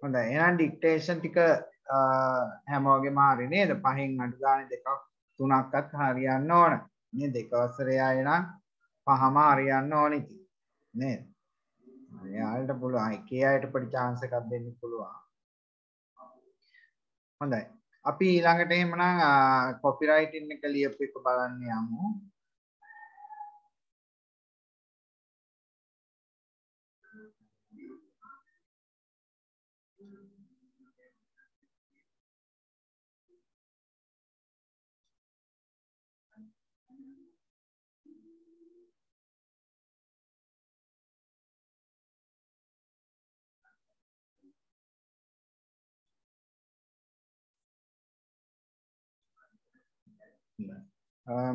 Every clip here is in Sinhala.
හොඳයි එහෙනම් ඩික්ටේෂන් ටික හැමෝගෙම හරි නේද? 5න් අඩු ගානේ 2ක් 3ක්වත් හරියන්න ඕන. මේ දෙක වසරේ ආය නම් 5ම හරියන්න ඕනි නේද? එයාලට පුළුවන් එකේ අයට පොඩි chance එකක් දෙන්න පුළුවන්. හොඳයි. අපි ඊළඟට එහෙමනම් කොපිරයිටින් එක ලියපු එක බලන්න යමු.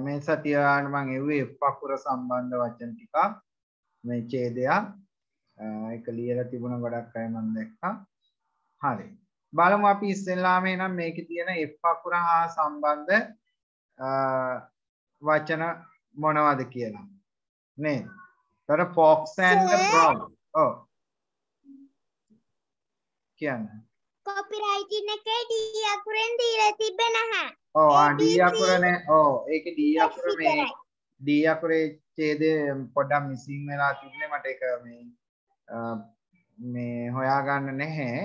මේ සතිය මම එව්වේ F අකුර සම්බන්ධ වචන ටිකක් මේ ඡේදයක් ඒක ලියලා තිබුණ ගොඩක් අය මම දැක්කා. හරි. බලමු අපි ඉස්සෙල්ලාම එනම් මේකේ තියෙන F අකුර හා සම්බන්ධ වචන මොනවද කියලා. නේද? ඒතර fox and the frog. ඔව්. කියන්නේ. කොපිරයිටින් එකේ D අකුරෙන් දීලා තිබෙ නැහැ. ඔව් D අකුරනේ. ඔව් ඒකේ D අකුර මේ D අකුරේ ඡේදය පොඩ්ඩක් මිසින් වෙලා තිබුණේ මට ඒක මේ හොයාගන්න නැහැ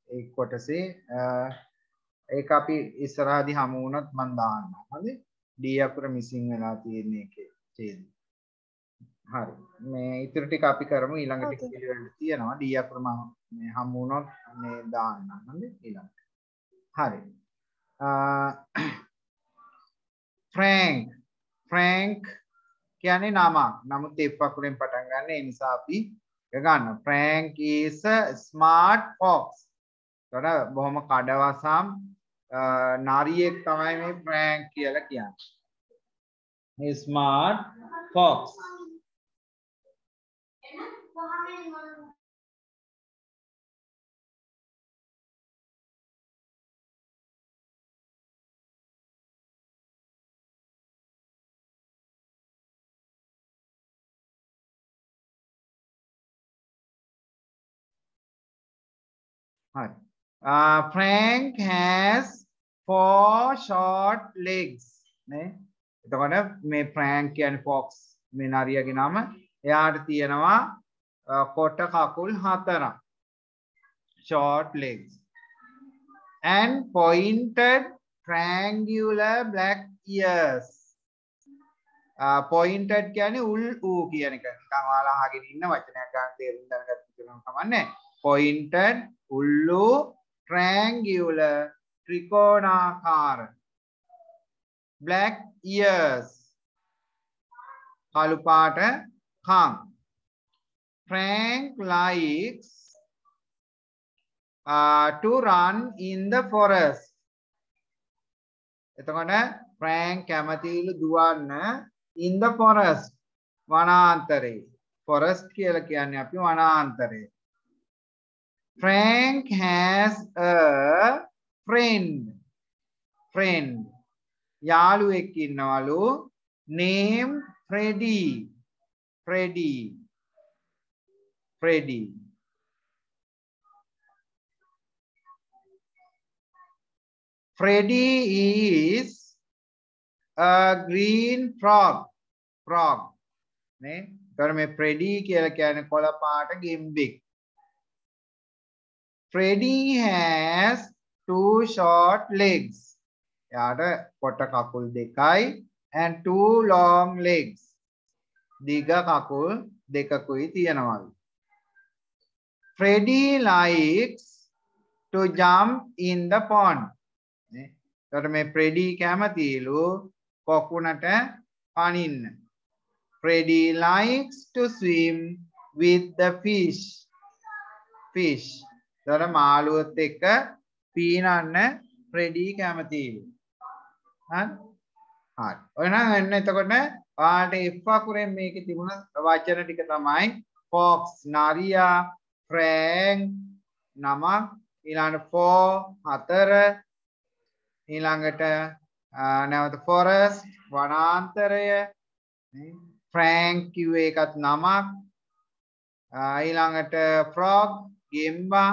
ඒ කොටසේ ඒක අපි ඉස්සරහදී හමු වුණොත් මම දාන්නම්. හරි? D අකුර මිසින් වෙලා තියෙන එකේ ඡේදය. හරි. මේ ඊටු ටික අපි කරමු ඊළඟ ටික පිළිවෙලට තියෙනවා. D අකුර මම මේ හමු වුණොත් මේ දාන්නම්. හරි? ඊළඟට. හරි. Frank කියන්නේ නමක්. නමුත් F අකුරෙන් පටන් ගන්න. ඒ නිසා අපි ගන්න. Frank is a smart fox. තොර බොහොම කඩවසම් නාරියෙක් තමයි මේ Frank කියලා කියන්නේ. මේ smart fox. Frank has 4 short legs. නේ? එතකොට මේ Frank කියන්නේ fox මේ නරියගේ නම. එයාට තියෙනවා කොට කකුල් 4ක්. Short legs. And pointed triangular black ears. Pointed කියන්නේ උල් ඌ කියන එක. නිකන් ඔයාලා අහගෙන ඉන්න වචනයක් ගන්න තේරුම් ගන්නත් කියනවා කමන්නේ. Pointed ullu triangular trikonakara black ears kalu paata kan. Frank likes to run in the forest. එතකොට Frank කැමතිලු දුවන්න in the forest වනාන්තරේ. forest කියලා කියන්නේ අපි වනාන්තරේ. Frank has a friend. යාළුවෙක් ඉන්නවලු name Freddy. Freddy is a green frog. නේ? ඒතර මේ Freddy කියලා කියන්නේ කොළ පාට ගෙම්බෙක්. Freddy has 2 short legs. යාට කොට කකුල් දෙකයි and 2 long legs. දිග කකුල් දෙකකුයි තියෙනවලු. Freddy likes to jump in the pond. නේ? එතකොට මේ Freddy කැමතිලු පොකුණට පනින්න. Freddy likes to swim with the fish. දර මාළුවත් එක්ක පීනන්න Freddy කැමතිලු. හරි. ඔය නම් එන්න එතකොට ඔයාලට F අකුරෙන් මේකේ තිබුණ වචන ටික තමයි fox නරියා, Frank නමක්, ඊළඟට 4 ඊළඟට නැවත forest වනාන්තරය, Frank කිව්වේ ඒකත් නමක්. ඊළඟට frog ගෙම්බා.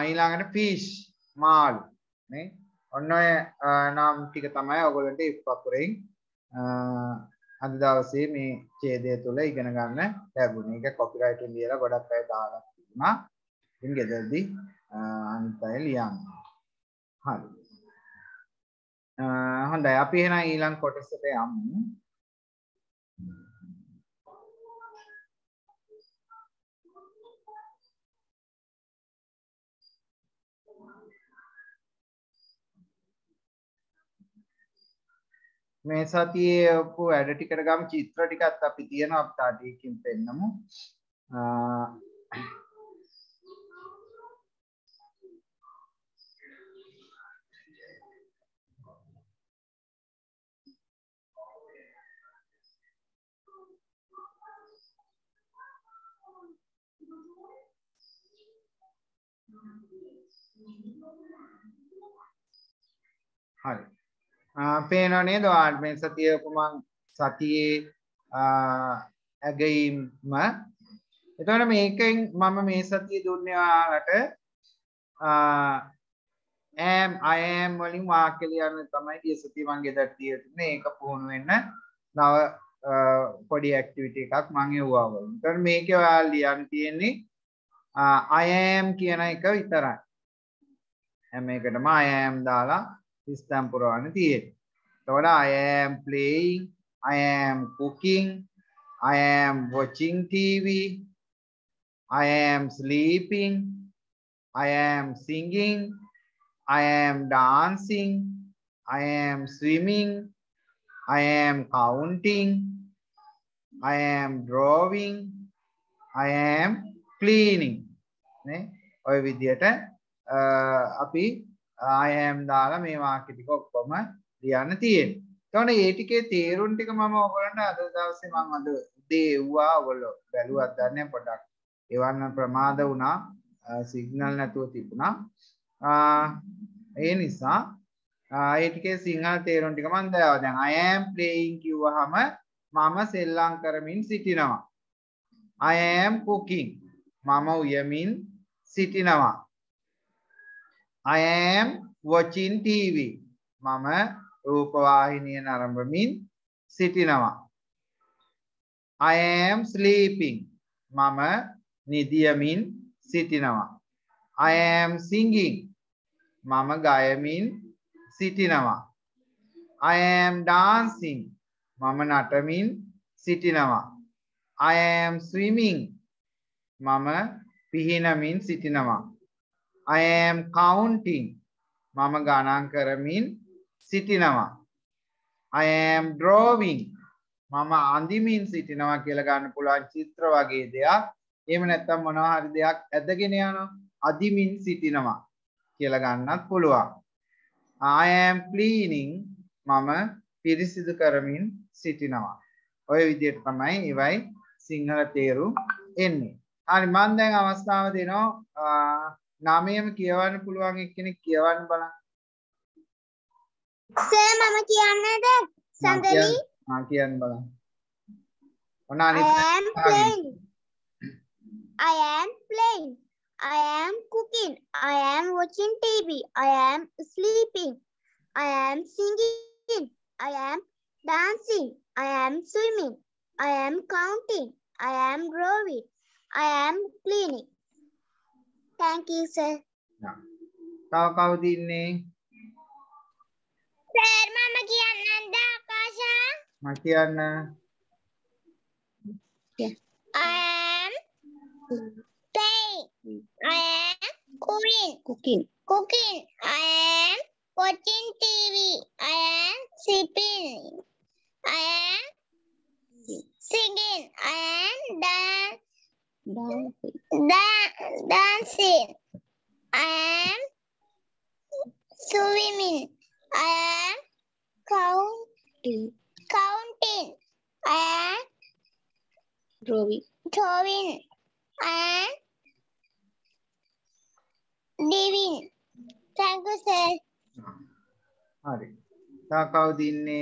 ඊළඟට fish මාළු නේ. ඔන්න ඔය නම් ටික තමයි ඔයගොල්ලන්ට if අකුරෙන් අද දවසේ මේ ඡේදය තුල ඉගෙන ගන්න ලැබුණේ. ඒක කොපිරයිට් එකෙන් ලියලා ගොඩක් අය දාලා තිබුණා. ඉතින් ගෙදරදී අනිත් අය ලියන්න. හරි. හොඳයි අපි එහෙනම් ඊළඟ කොටසට යමු. මේ සතියේ ඔප්පු වැඩ ටිකට ගමු. චිත්‍ර ටිකත් අපි තියෙනවා අපි තාට එකකින් පෙන්නමු. හරි. පේනව නේද ඔයාලට මේ සතියේ කොමන් සතියේ ඇගීම. එතකොට මේකෙන් මම මේ සතියේ දුන්නේ ඔයාලට am I am වලින් වාක්‍ය ලියන්න තමයි ගිය සතියේ මම ගෙදරට තියන්නේ. ඒක පුහුණු වෙන්න නව පොඩි ඇක්ටිවිටි එකක් මම එවුවා වගේ. එතකොට මේකේ ඔයාලා ලියන්න තියෙන්නේ I am කියන එක විතරයි. හැම එකටම I am දාලා සිස්ටම් පුරවන්න තියෙන්නේ. එතකොට I am playing, I am cooking, I am watching TV, I am sleeping, I am singing, I am dancing, I am swimming, I am counting, I am drawing, I am cleaning. නේ ඔය විදිහට අපි I am දාලා මේ වාක්‍ය ටික ඔක්කොම ලියන්න තියෙනවා. එතකොට මේ ටිකේ තේරුම් ටික මම ඔයගොල්ලන්ට අද දවසේ මම අද උදේ එව්වා. ඔයගොල්ලෝ බැලුවත් දන්නේ පොඩක් එවන්න ප්‍රමාද වුණා. සිග්නල් නැතුව තිබුණා. ඒ නිසා ඒ ටිකේ සිංහල තේරුම් ටික මම දාවා. දැන් I am playing කිව්වහම මම සෙල්ලම් කරමින් සිටිනවා. I am cooking මම උයමින් සිටිනවා. I am watching TV මම රූපවාහිනිය නරඹමින් සිටිනවා. I am sleeping මම නිදියමින් සිටිනවා. I am singing මම ගයමින් සිටිනවා. I am dancing මම නටමින් සිටිනවා. I am swimming මම පිහිනමින් සිටිනවා. I am counting මම ගණන් කරමින් සිටිනවා. I am drawing මම අඳිමින් සිටිනවා කියලා ගන්න පුළුවන් චිත්‍ර වගේ දෙයක්. එහෙම නැත්නම් මොනවා හරි දෙයක් ඇදගෙන යනවා. අදිමින් සිටිනවා කියලා ගන්නත් පුළුවන්. I am cleaning මම පිරිසිදු කරමින් සිටිනවා. ඔය විදිහට තමයි ඒවයි සිංහල තේරුම් එන්නේ. හරි මම දැන් අවස්ථාව දෙනවා නාමයම කියවන්න පුළුවන් එක්කෙනෙක් කියවන්න බලන්න. සර් මම කියන්නද? සඳලි කියන්න බලන්න. I am playing. I am playing. I am cooking. I am watching TV. I am sleeping. I am singing. I am dancing. I am swimming. I am counting. I am drawing. I am cleaning. Thank you, sir. තව කවුද ඉන්නේ? Sir, mama කියන්නද ආකාශා? මම කියන්න. I am playing. I am cooking. I am watching TV. I am sleeping. I am singing. I am dancing. I am swimming. I am counting. I am drawing. I am living. Thank you, sir. හරි. තව කවුද ඉන්නේ?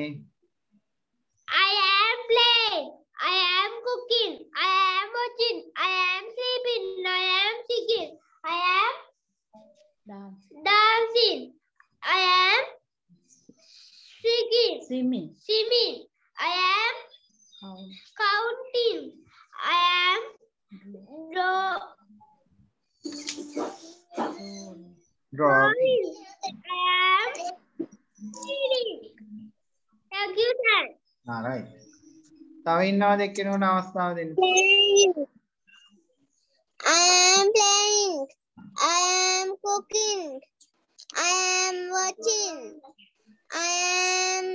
Swimming. Swimming. I am counting. I am Drawing. I am reading. Thank you, sir. right. තව ඉන්නවද එක්කෙනෙකුට අවස්ථාව දෙන්න? Playing. I am playing. I am cooking. I am watching. I am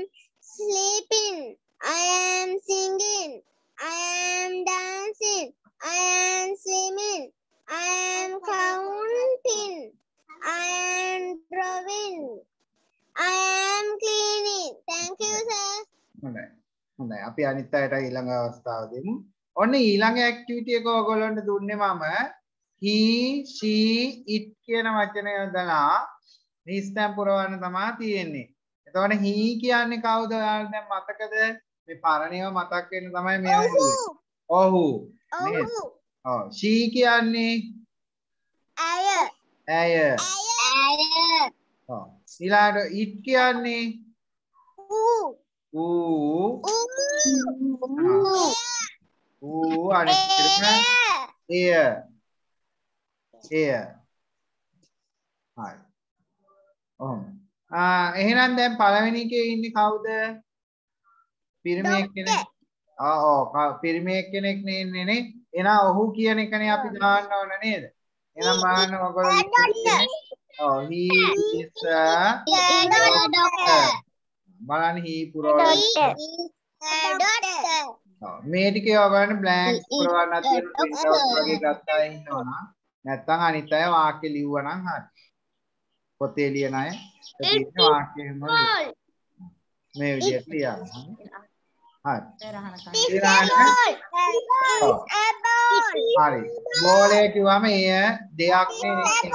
sleeping. I am singing. I am dancing. I am swimming. I am counting. I am drawing. I am cleaning. Thank you, sir. හොඳයි. හොඳයි. අපි අනිත් අයට ඊළඟ අවස්ථාව දෙමු. ඔන්න ඊළඟ ඇක්ටිවිටි එක ඔයගොල්ලන්ට දුන්නේ මම he, she, it කියන වචනය යොදලා නිස්තම් පුරවන්න තමයි තියෙන්නේ. එතකොට he කියන්නේ කවුද? ඔයාලට දැන් මතකද? මේ පරණේව මතක් වෙන්න තමයි මේ වෙන්නේ. ඔහු. නේද? ඔව්. she කියන්නේ ඇය. ඇය. ඔව්. ඊළඟට it කියන්නේ ඌ. අනිත් එක එය. එය. හරි. ඔහොම. එහෙනම් දැන් පළවෙනි එකේ ඉන්නේ කවුද? පිරිමි එක්කෙනෙක්. ඔව් පිරිමි එක්කෙනෙක් නේ ඉන්නේ නේ. එහෙනම් ඔහු කියන එකනේ අපි දාන්න ඕන නේද? එහෙනම් බලන්න ඔයගොල්ලෝ he is a doctor. බලන්න he පුරවන්න. මේ ටිකේ ඔයගොල්ලන්ට බ්ලැන්ක්ස් පුරවන්න තියෙන print out වගේ ගත්තා ඉන්නවා නම් නැත්නම් අනිත් අය වාක්‍ය ලිව්වා නම් හරි. පොතේ ලියන අය තියෙන වාක්‍ය එහෙම මේ විදිහට ලියන්න. හරි. හරි. බෝලය කිව්වම එය දෙයක් නෙවෙයි.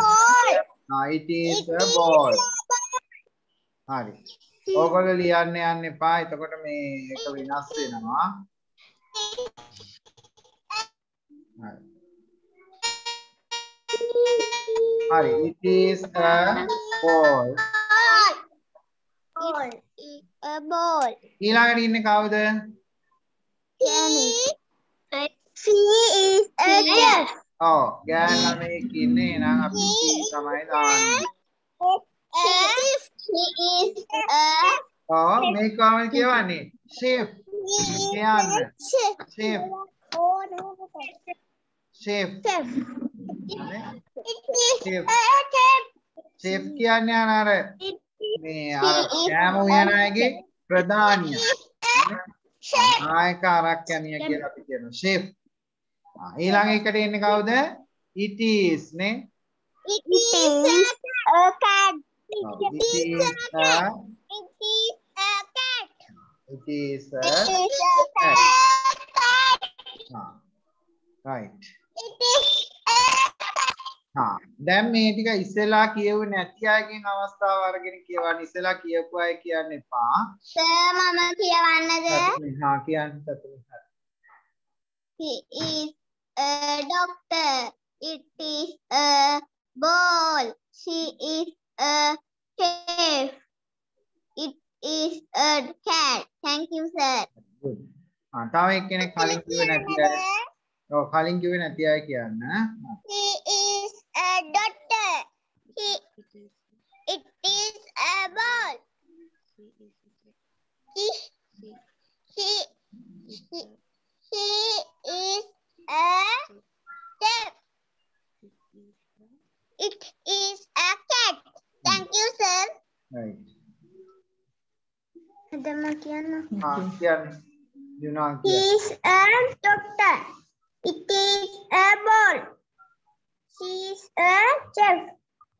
it is a ball. හරි. ඕගොල්ලෝ ලියන්න යන්න එපා. එතකොට මේ එක විනාශ වෙනවා. හරි. It is a ball. A ball. ඊළඟට ඉන්නේ කවුද? She is a chef. ඔව්. ගෑන් ළමයෙක් ඉන්නේ. එහෙනම් අපි තමයි දාන්නේ. She is a ඔව් මේ කොහොමද කියවන්නේ? chef. කියන්න. chef. chef. chef කියන්නේ අර මේ කෑම උයන අයගේ ප්‍රධානිය. ආයක ආරක්ෂණීය කියලා අපි කියනවා chef. ඊළඟ එකට එන්නේ කවුද? it is නේ. It is a cat. It is a cat. It is a cat. right. It is a cat. දැන් මේ ටික ඉස්සෙල්ලා කියුවේ නැති අයගෙන් අවස්ථාව අරගෙන කියවන්න. ඉස්සෙල්ලා කියපු අය කියන්න එපා. සර් මම කියවන්නද? කියන්න තත්ත්වෙ. He is a doctor. It is a ball. She is a chef. It is a cat. Thank you, sir. Good. තව එක්කෙනෙක් කලින් කිව්වේ නැති අය. ඔව් කලින් කිව්වේ නැති අය කියන්න. He is a doctor. It is a ball. He is a chef. It is a cat. Thank you, sir. Right. කියන්න. කියන්න. යුනා He is a doctor. It is a ball. She is a chef.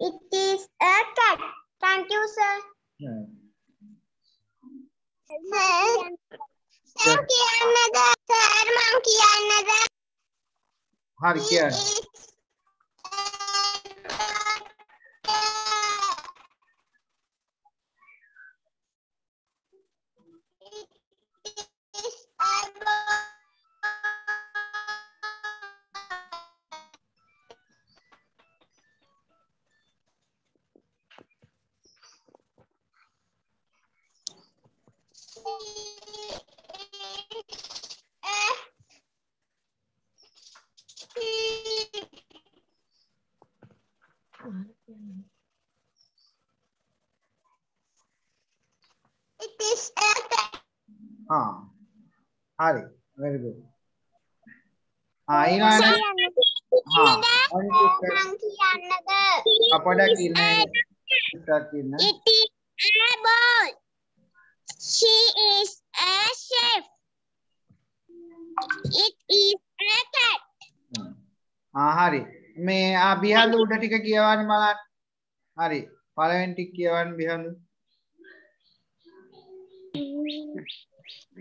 It is a cat. Thank you, sir. Sir, කියන්නද? Sir, මං කියන්නද? හරි කියන්න. හරි very good ඊළඟට පොඩක් ඉන්න It is a boy. She is a chef. It is a cat. හරි මේ බිහඳු උඩ ටික කියවන්න බලන්න හරි පළවෙනි ටික කියවන්න බිහඳු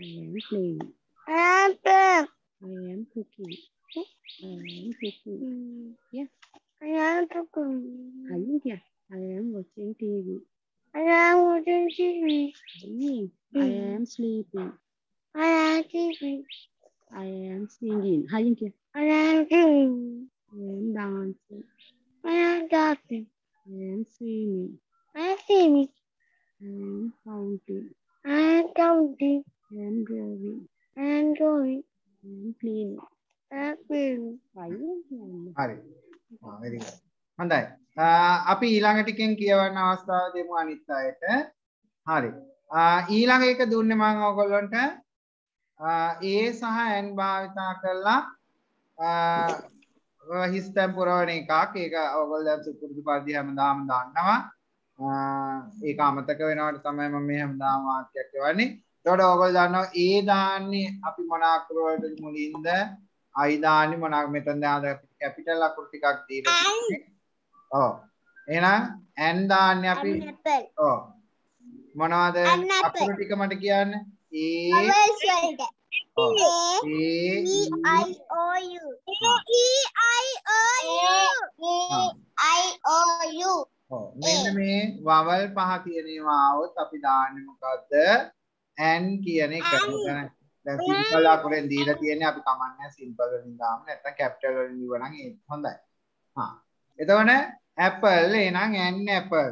I am playing. Apple. I am cooking. I am cooking. Yeah. I am cooking. Yeah. I am watching TV. I am watching TV. I am sleeping. I am sleeping. I am singing. I am singing. I am dancing. I am dancing. I am swimming. I am singing. I am counting. I am counting. I am drawing. I am drawing. I am cleaning. I am cleaning. හරි very good හොඳයි අපි ඊළඟ ටිකෙන් කියවන්න අවස්ථාව දෙමු අනිත් අයට හරි ඊළඟ එක දුන්නේ මම ඔයගොල්ලන්ට A සහ n භාවිතා කරලා හිස්තැන් පුරවන එකක් ඒක ඔයගොල්ලෝ දැන් සුපුරුදු පරිදි හැමදාම දන්නවා ඒක අමතක වෙනවට තමයි මම මේ හැමදාම වාක්‍යයක් කියවන්නේ එතකොට ඔයගොල්ලෝ දන්නවා A දාන්නේ අපි මොන අකුර වලට මුලින්ද I දාන්නේ මොන මෙතන දැන් කැපිටල් අකුරු ටිකක් දීලා තියෙන්නේ ඔව් එහෙනම් n දාන්නේ අපි ඔව් මොනවද අකුරු ටික මට කියන්න Vowels වලට E-I-O-U E-I-O-U මෙන්න මේ වවල් පහ තියෙනවා આવොත් අපි දාන්නේ මොකද්ද n කියන එක. දැන් සිම්පල් අකුරෙන් දීලා තියෙන්නේ අපි කමන්නේ සිම්පල් වලින් දාමු නැත්නම් කැපිටල් වලින් ලියවනම් ඒක හොඳයි. එතකොට ඇපල් එහෙනම් n ඇපල්.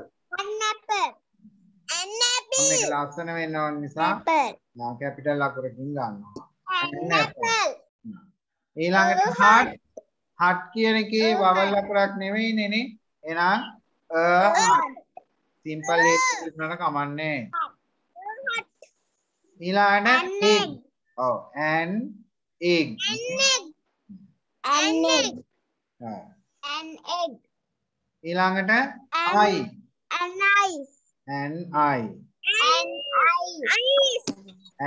මේක ලස්සන වෙන්න ඕන නිසා මම කැපිටල් අකුරකින් ගන්නවා. ඊළඟට හට් කියන එකේ වවල් අකුරක් නෙවෙයිනේ නේ. එහෙනම් සිම්පල් එක විතරක් කමන්නේ. ඊළඟට egg. ඔව් an egg. ඊළඟට I.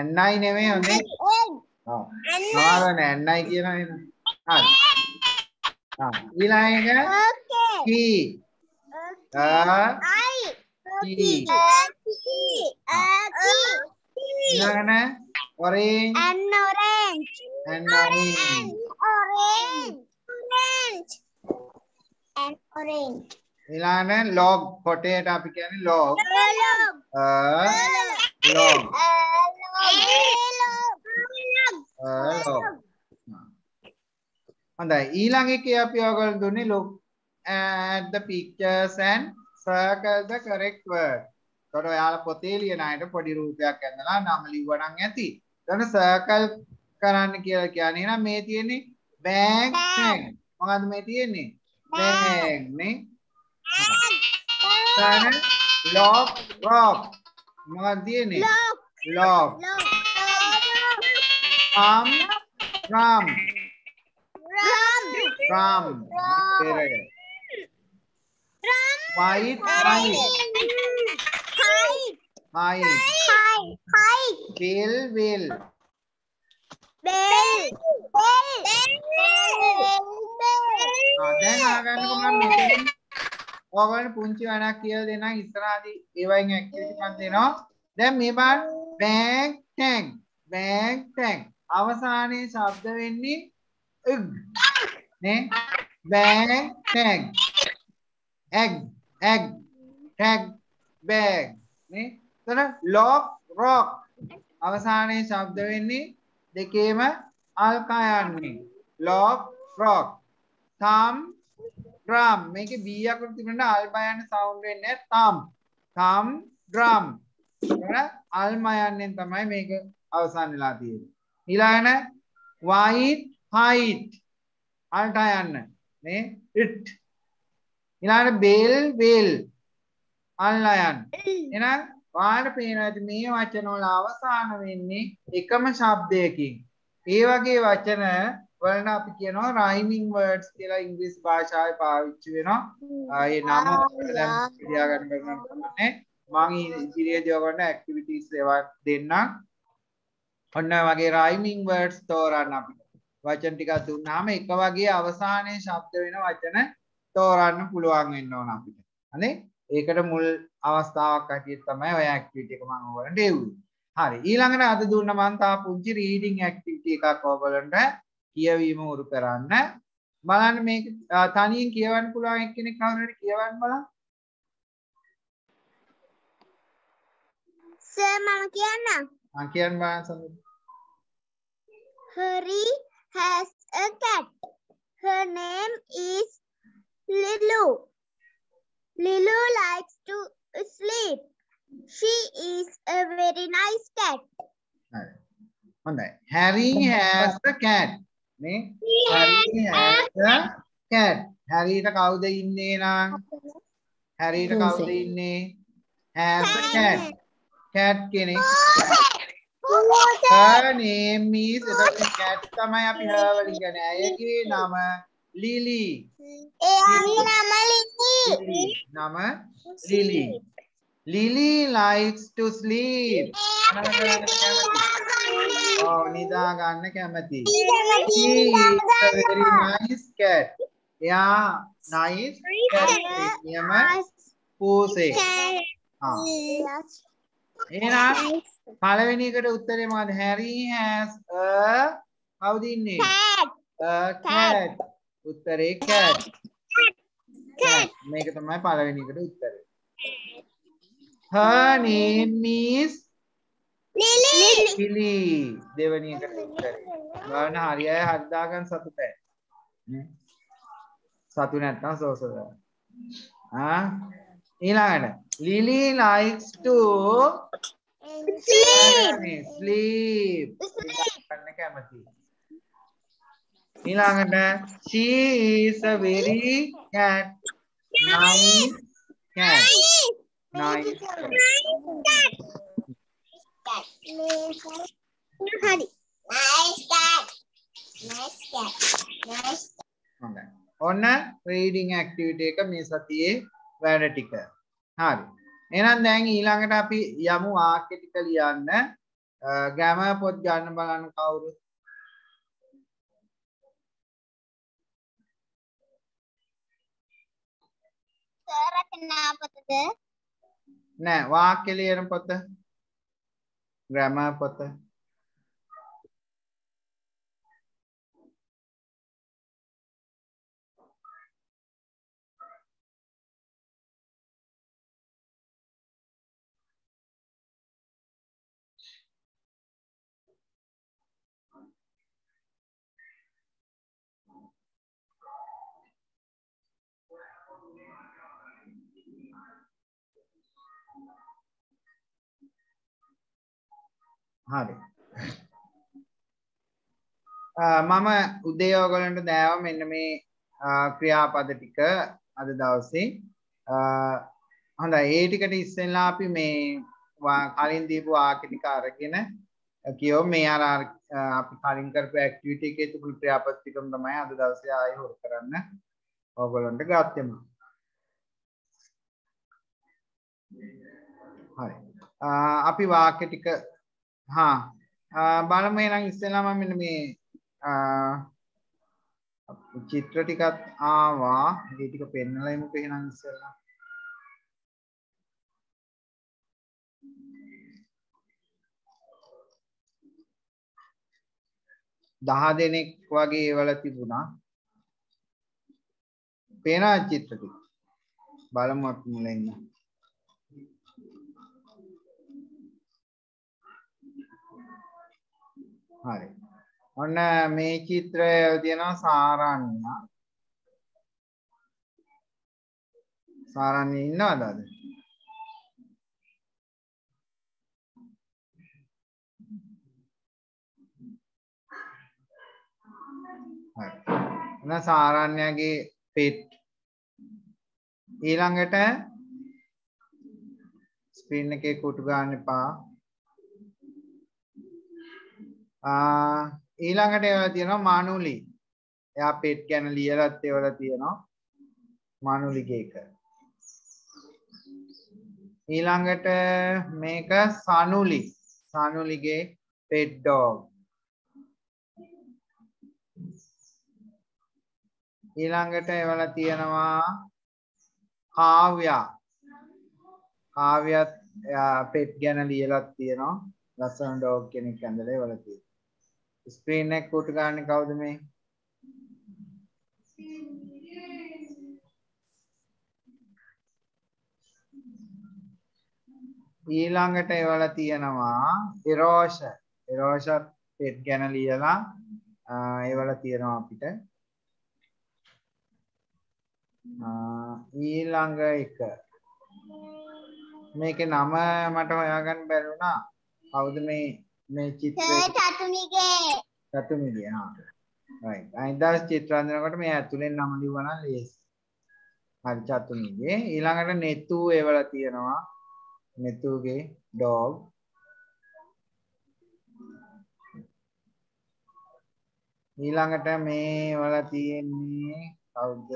N-I නෙමෙයි හොඳේ. ඔව්. නවාරනේ N-I කියනවා නේද? හරි. ඊළඟ එක key. ඊළඟට orange. Orange. ඊළඟට log කොටේට අපි කියන්නේ log. log. හොඳයි ඊළඟ එකේ අපි ඔයගොල්ලෝ දුන්නේ look at the pictures and circle the correct word. ඒකට ඔයාලා පොතේ ලියන අයට පොඩි රූපයක් ඇඳලා නම ලිව්වනම් ඇති. ඊට circle කරන්න කියලා කියන්නේ නම් මේ තියෙන්නේ bag tag. මොකද්ද මේ තියෙන්නේ? bag නේ. ඊළඟ lock rock. මොකක්ද තියෙන්නේ? lock. drum. White. Bill. දැන් ආගන්නකො මම මෙතන ඔයගොල්ලෝ පුංචි වැඩක් කියලා දෙන්නම් ඉස්සරහදී ඒ වයින් ඇක්ටිවිටි එකක් දෙනවා. දැන් මේ බලන්න bag tag අවසානයේ ශබ්ද වෙන්නේ egg නේ bag tag egg tag bag නේ එතන lock rock අවසානයේ ශබ්ද වෙන්නේ දෙකේම අල්කා යන්නේ lock rock thumb drum මේකේ b අකුර තිබුණාට අල්බා යන සවුන්ඩ් වෙන්නේ thumb drum අල්මා යන්නේ තමයි මේක අවසන් වෙලා තියෙන්නේ ඊළඟට white height අල්ටා යන්න නේ it ඊළඟට bell අල්ලා යන්න එහෙනම් ඔයාලට පේනවා ඇති මේ වචන වල අවසාන වෙන්නේ එකම ශබ්දයකින්. ඒ වගේ වචන වලට අපි කියනවා rhyming words කියලා ඉංග්‍රීසි භාෂාවේ පාවිච්චි වෙනවා. ඒ නම දැන් කියා ගන්න බැරි නම් කමන්නේ. මම ඉදිරියේදී ඔයගොල්ලන්ට ඇක්ටිවිටීස් ඒවා දෙන්නම්. ඔන්න වගේ rhyming words තෝරන්න අපිට. වචන ටිකක් දුන්නාම එක වගේ අවසානයේ ශබ්ද වෙන වචන තෝරන්න පුළුවන් වෙන්න ඕන අපිට. හරි? ඒකට මුල් අවස්ථාවක් හැටියට තමයි ඔය ඇක්ටිවිටි එක මම ඔයගලන්ට දෙව්වේ. හරි. ඊළඟට අද දුන්න මම තා පුංචි රීඩින් ඇක්ටිවිටි එකක් ඔයගලන්ට කියවීම උරු කරන්න. බලන්න මේක තනියෙන් කියවන්න පුළුවන් එක්කෙනෙක් කවුරු හරි කියවන්න බලන්න. Sir, mama කියන්නම්. කියන්න බලන්න සමු. Harry has a cat. Her name is Lulu. Lulu likes to sleep. She is a very nice cat. හරි. හොඳයි. Harry has a cat. නේ? Harry has a cat. Harryට කවුද ඉන්නේ නං? Harryට කවුද ඉන්නේ? Has a cat. Cat කෙනෙක්. Her name is එතකොට cat තමයි අපි her වලින් කියන්නේ. ඇයගේ නම Lily. එයාගේ නම Lily. නම Lily. Lily likes to sleep. Oh, නිදා ගන්න කැමති. She is a very nice cat. එයා nice cat. නියම පූසේ. එහෙනම් පළවෙනි එකට උත්තරේ මොකද? Harry has a කවුද ඉන්නේ? A cat. උත්තරේ cat. මේක තමයි පළවෙනි එකට උත්තරේ. Her name is Lily. දෙවෙනි එකට උත්තරේ. බලන්න හරි අය හරි දාගන්න සතුටයි. සතු නැත්නම් සෝසද. ඊළඟට Lily likes to sleep. ගන්න කැමති. ඊළඟට she is a very nice cat. Nice cat. Hari. Nice cat. Nice cat. Nice. හොඳයි. ඔන්න reading activity එක මේ සතියේ වැඩ ටික. හරි. එහෙනම් දැන් ඊළඟට අපි යමු වාක්‍ය ටික ලියන්න. grammar පොත් ගන්න බලන්න කවුරුත්. Sir, රචනා පොතද? නෑ වාක්‍ය ලියන පොත. grammar පොත. හරි. මම උදේ ඔයගලන්ට දැව මෙන්න මේ ක්‍රියාපද ටික අද දවසේ. හොඳයි ඒ ටිකට ඉස්සෙල්ලා අපි මේ කලින් දීපු වාක්‍ය ටික අරගෙන කියෝ මේ අර අපි කලින් කරපු ඇක්ටිවිටි එකේ තිබුණු ක්‍රියාපද ටිකම තමයි අද දවසේ ආයෙ හොර කරන්න ඔයගලන්ට ගත්තෙම. හරි. අපි වාක්‍ය ටික බලමු එහෙනම් ඉස්සෙල්ලාම මෙන්න මේ චිත්‍ර ටිකත් ආවා. ඒ ටික පෙන්නලා එමුක එහෙනම් ඉස්සෙල්ලා. දහ දෙනෙක් වගේ ඒවල තිබුණා. පේනවා චිත්‍ර ටික. බලමු අපි මුලින්ම. හරි. ඔන්න මේ චිත්‍රය තියෙනවා සාරාන්‍ය. සාරාන්‍ය ඉන්නවද අද? හරි. ඔන්න සාරාන්‍යගේ පෙට්. ඊළඟට ස්ක්‍රීන් එකේ කුටු ගන්න එපා. ඊළඟට ඒවල තියෙනවා මානුලි. එයා පෙට් ගැන ලියලත් ඒවල තියෙනවා මානුලිගේ එක. ඊළඟට මේක සනුලි. සනුලිගේ pet dog. ඊළඟට ඒවල තියෙනවා කාව්‍යා. කාව්‍යත් pet ගැන ලියලත් තියෙනවා. ලස්සන dog කෙනෙක් ඇඳලා ඒවල තියෙනවා. ස්ක්‍රීන් එක කුටු ගන්න කවුද මේ? ඊළඟට ඒවල තියෙනවා ඉරෝෂ. ඉරෝෂත් පෙට් ගැන ලියලා ඒවල තියෙනවා අපිට. ඊළඟ එක මේකේ නම මට හොයාගන්න බැරි වුණා. කවුද මේ චිත්‍රය? චතුමිගේ. right. අනිදාස් චිත්‍ර අඳිනකොට මේ ඇතුලෙන් නම ලියවනම් ලේසි. හරි චතුමිගේ. ඊළඟට නෙතු ඒවල තියෙනවා. නෙතුගේ dog. ඊළඟට මේ වල තියෙන්නේ කවුද?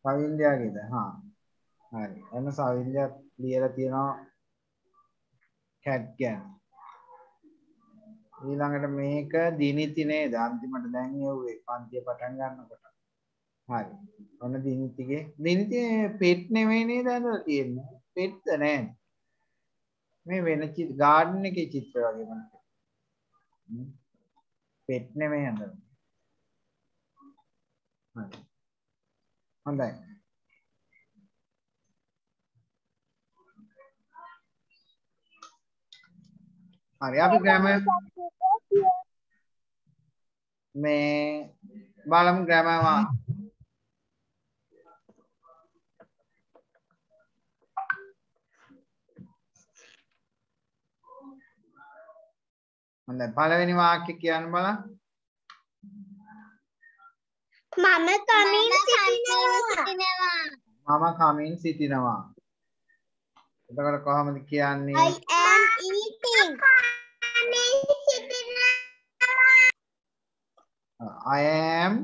සවින්දයාගේද? හරි. එන්න සවින්දයා ලියලා තියෙනවා cat ගැන. ඊළඟට මේක දිනිති නේද? අන්තිමට දැන් යුවේ පන්තිය පටන් ගන්නකොට. හරි. ඔන්න දිනිතිගේ. දිනිතිගේ පෙට් නෙවෙයි නේද අඳලා තියෙන්නේ? පෙට්ද නෑ. මේ වෙන ගාඩන් එකේ චිත්‍ර වගේ මම. පෙට් නෙවෙයි අඳලා. හරි. හොඳයි. හරි අපි ග්‍රැමර් මේ බලමු ග්‍රැමර් හොඳයි පළවෙනි වාක්‍ය කියන්න බලන්න. මම කමින් සිටිනවා. එතකොට කොහොමද කියන්නේ? I am eating. I am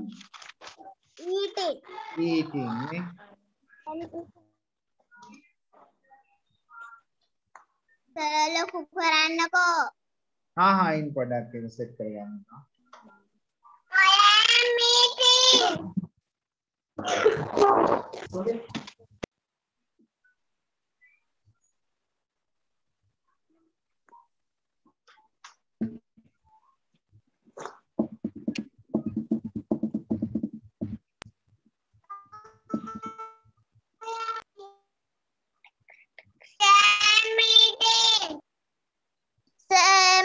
eating. නේ? සරල කරන්නකෝ. ඉන් පොඩ්ඩක් ඒක සෙට් කරගන්න. I am eating.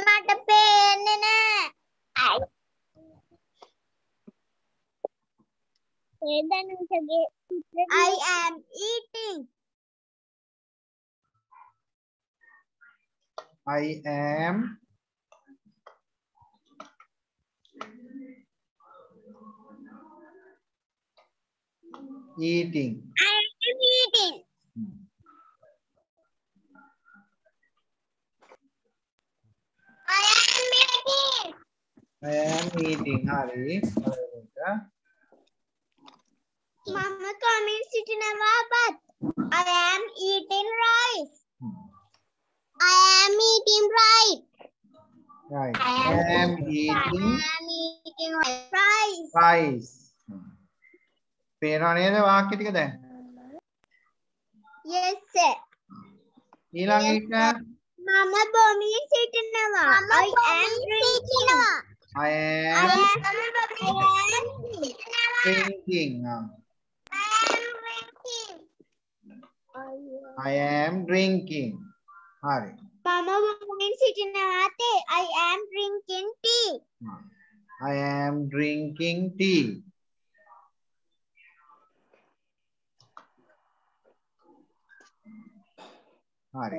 මට පේන්නේ නෑ. I am eating. I am eating. හරි. මම කමින් සිටිනවා but I am eating rice. I am eating rice. Right. I am eating rice. පේනව නේද වාක්‍ය ටික දැන්? Yes sir. ඊළඟ එක මම බොමින් සිටිනවා. I am drinking. I am drinking. I am drinking. හරි. මම බොමින් සිටිනවා තේ. I am drinking tea. I am drinking tea. හරි.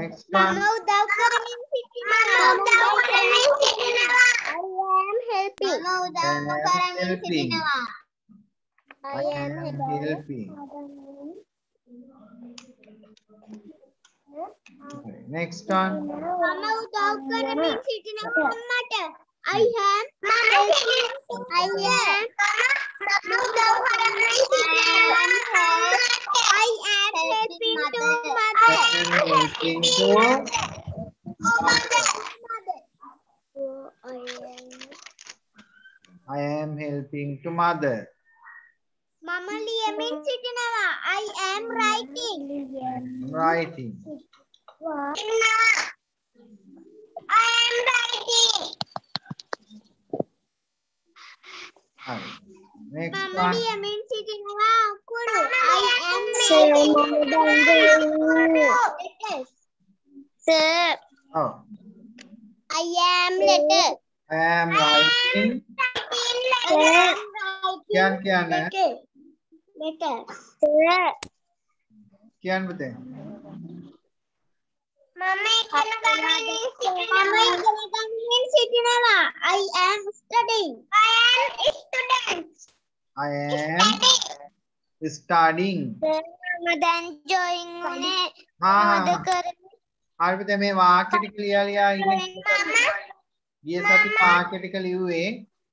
Next one. මම උදව් කරමින් සිටිනවා. I am helping. මම උදව් කරමින් සිටිනවා. I am helping. Next one. Mama without means sitting on matter. I am helping. I am. I am helping to mother. Helping to I am helping to mother. Mama liya means sitting. I am writing. Writing. I am writing. Next Mama one. liya means sitting. Kuru. I am letters. Sir. Oh, I am letter. I am writing. क्या क्या है? Letter. क्या बताए? Mama means sitting. I am studying. I am student. I am studying. Then join it. हाँ हार बताए मैं वाक्य टिक लिया ये सब वाक्य टिक लिये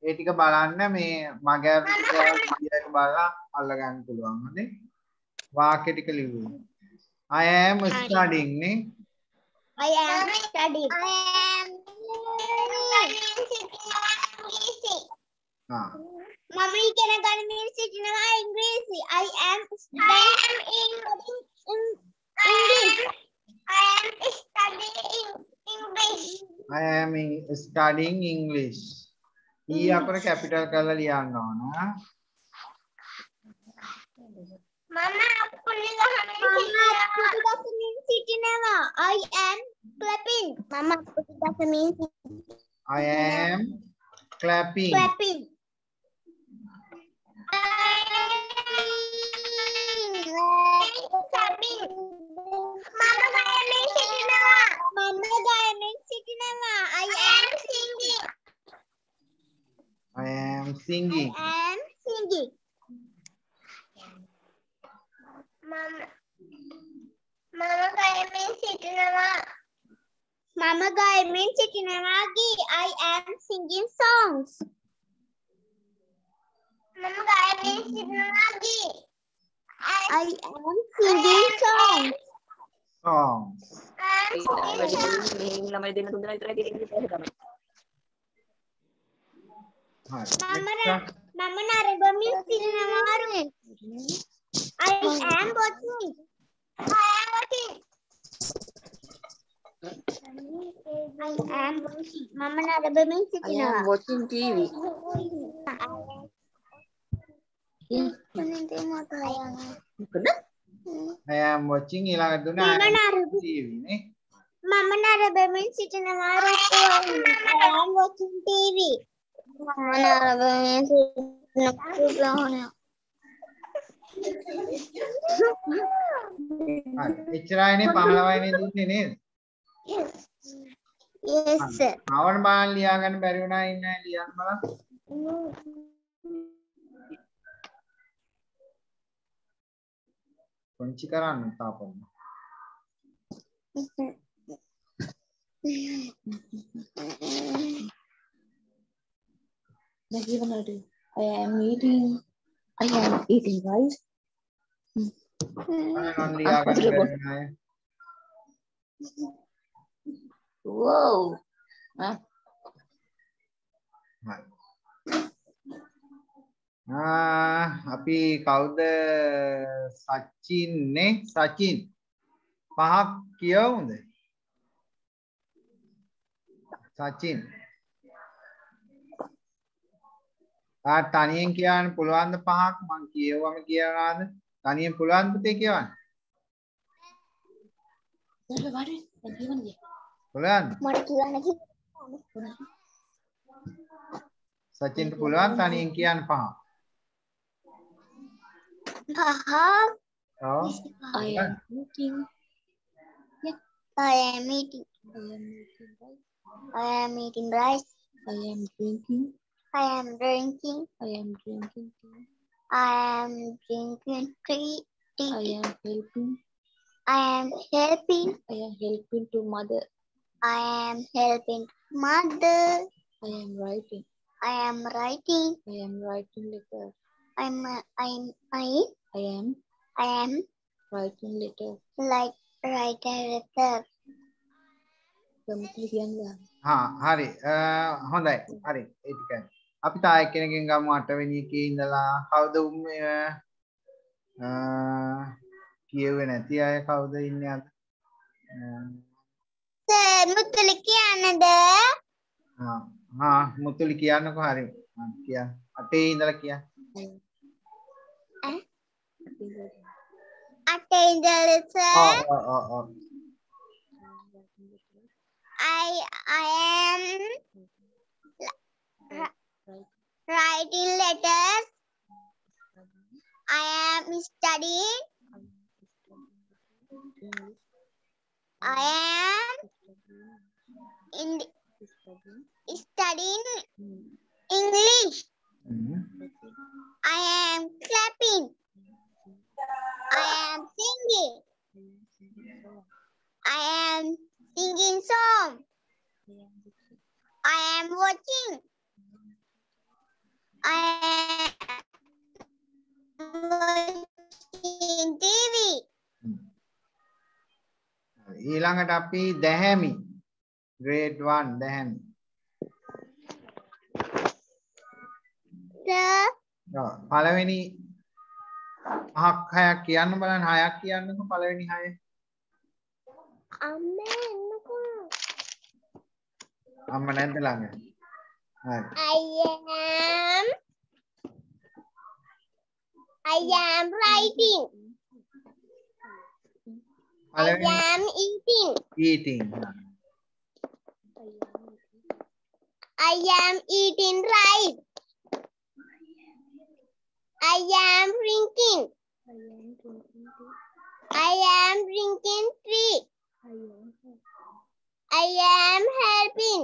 ඒ ටික බලන්න මේ මගේ විදියට බලලා අල්ලගන්න පුළුවන් හරි වාක්‍ය ටික ලියුවේ I am studying නේ I am studying. I am हाँ Mama ඉගෙන ගන්න මේ සිටිනවා ඉංග්‍රීසි. I am studying English. I am studying English. I am studying English. E අකුර කැපිටල් කරලා ලියන්න ඕන. Mama අපුලි ගහමින් සිටිනවා. I am clapping. Mama අපුලි ගහමින් I am clapping. clapping. Mama ගයමින් සිටිනවා. Mama ගයමින් සිටිනවා. I am singing. I am singing. I am singing. Mama ගයමින් සිටිනවා. Mama ගයමින් සිටිනවා. I am singing songs. Mama ගයමින් සිටිනවා. I am singing songs. Songs. Mama නරඹමින් සිටිනවා. I am watching. I am watching. I am watching. Mama නරඹමින් සිටිනවා. I am watching TV. I am watching ඊළඟ දුන මම නරඹ TV නේ. මම නරඹමින් සිටිනවා රූපවාහිනිය. I am watching TV. මම නරඹමින් සිටිනවා රූපවාහිනිය. හරි. එච්චරයිනේ 15 වෙනි දුන්නේ නේද? Yes sir. ආවන බලන්න ලියා ගන්න බැරි වුණා ඉන්නේ ලියන්න බලන්න. කොන්චි කරන්න තාපන්න. I am eating rice. බලන්න ලියා ගන්න බැරි වුණා. Wow. Huh? අපි කවුද සචින් නේ සචින් පහක් කියවමුද සචින් තනියෙන් කියන්න පුළුවන්ද පහක් මං කියවම කියනවාද තනියෙන් පුළුවන් පුතේ කියවන්න පුළුවන්ද මට කියන්න සචින්ට පුළුවන් තනියෙන් කියන්න පහක් I am eating. I am eating rice. I am drinking. I am drinking. I am drinking tea. I am drinking tea. I am helping. I am helping. I am helping to mother. I am helping mother. I am writing. I am writing. I am writing letter. I am writing letter. like write a letter. කැමති කියන්න. හා හරි හොඳයි හරි ඒ ටිකයි අපි තා එක්කෙනකින් ගමු 8 වෙනි එකේ ඉඳලා කවුද කියෙව්වේ නැති අය කවුද ඉන්නේ අද සර් මුතුලි කියන්නද? මුතුලි කියන්නකෝ හරි කියන්න 8 ඉඳලා කියන්න 8 ඉඳලා sir I am writing letters. I am studying. I am studying English. I am clapping. I am singing. I am singing song. I am watching. I am watching TV. ඊළඟට අපි දැහැමි grade 1 දැහැමි පළවෙනි පහක් හයක් කියන්න බලන්න හයක් කියන්නකෝ පළවෙනි හය අම්මේ එන්නකෝ අම්ම නැද්ද ළඟ I am writing. I am eating. Eating. I am eating rice. I am drinking. I am drinking tea. I am helping.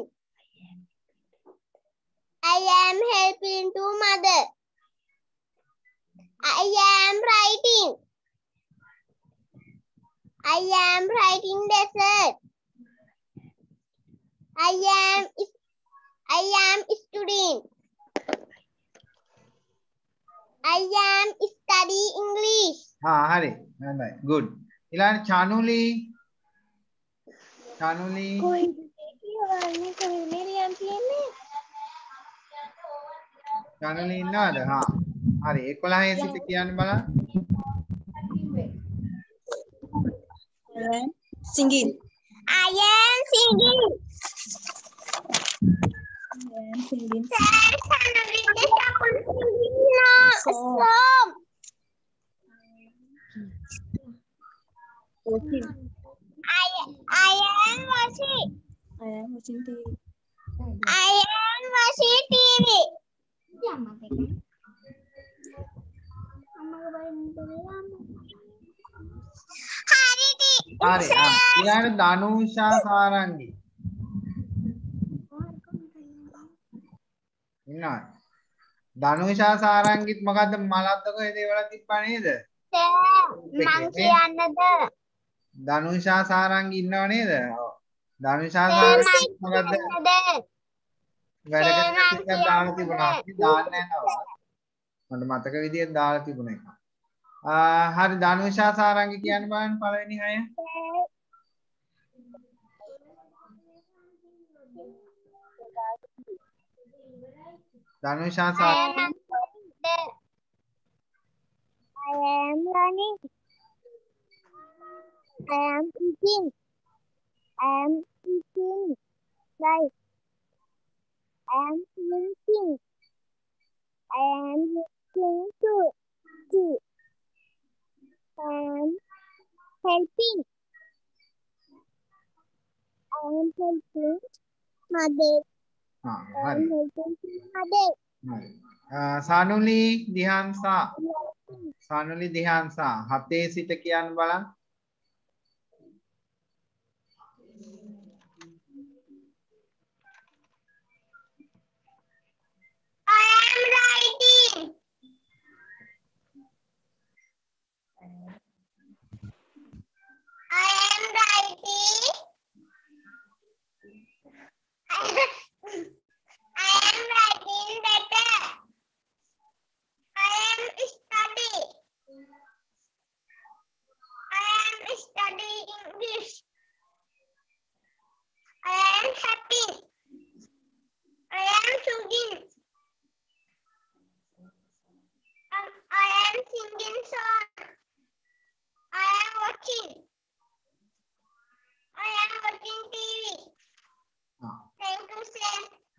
I am helping to mother. I am writing. I am writing dessert. I am studying. I am studying English. හරි හොඳයි good ඊළඟ චානුලි කොහෙද කියවන්නේ කොහෙද මෙරියන් තියෙන්නේ චානුලි ඉන්නවද හරි 11 සිට කියන්න බලන්න Singing. I am singing. I am singing. Song. Watching. I am watching. I am watching TV. I am watching TV. හරි ඊළඟ දනුෂා සාරංගි ඉන්නවා දනුෂා සාරංගිත් මොකද්ද මලද්ද කොහෙද ඒවල තිබ්බා නේද මං කියන්නද දනුෂා සාරංගි ඉන්නව නේද දනුෂා සාරංගි මොකද්ද වැඩකට ටිකක් දාලා තිබුණා අපි දාන්නේ නැහැ මට මතක විදියට දාලා තිබුණ එක හරි දනුෂා සාරංගි කියන්න බලන්න පළවෙනි අය දනුෂා සාරංගි I am learning. I am eating. I am eating rice. I am drinking. I am drinking tea. I am helping. I am helping mother. I am helping mother. සානුලි දිහාන්සා සානුලි දිහාන්සා 7 සිට කියන්න බලන්න I am writing.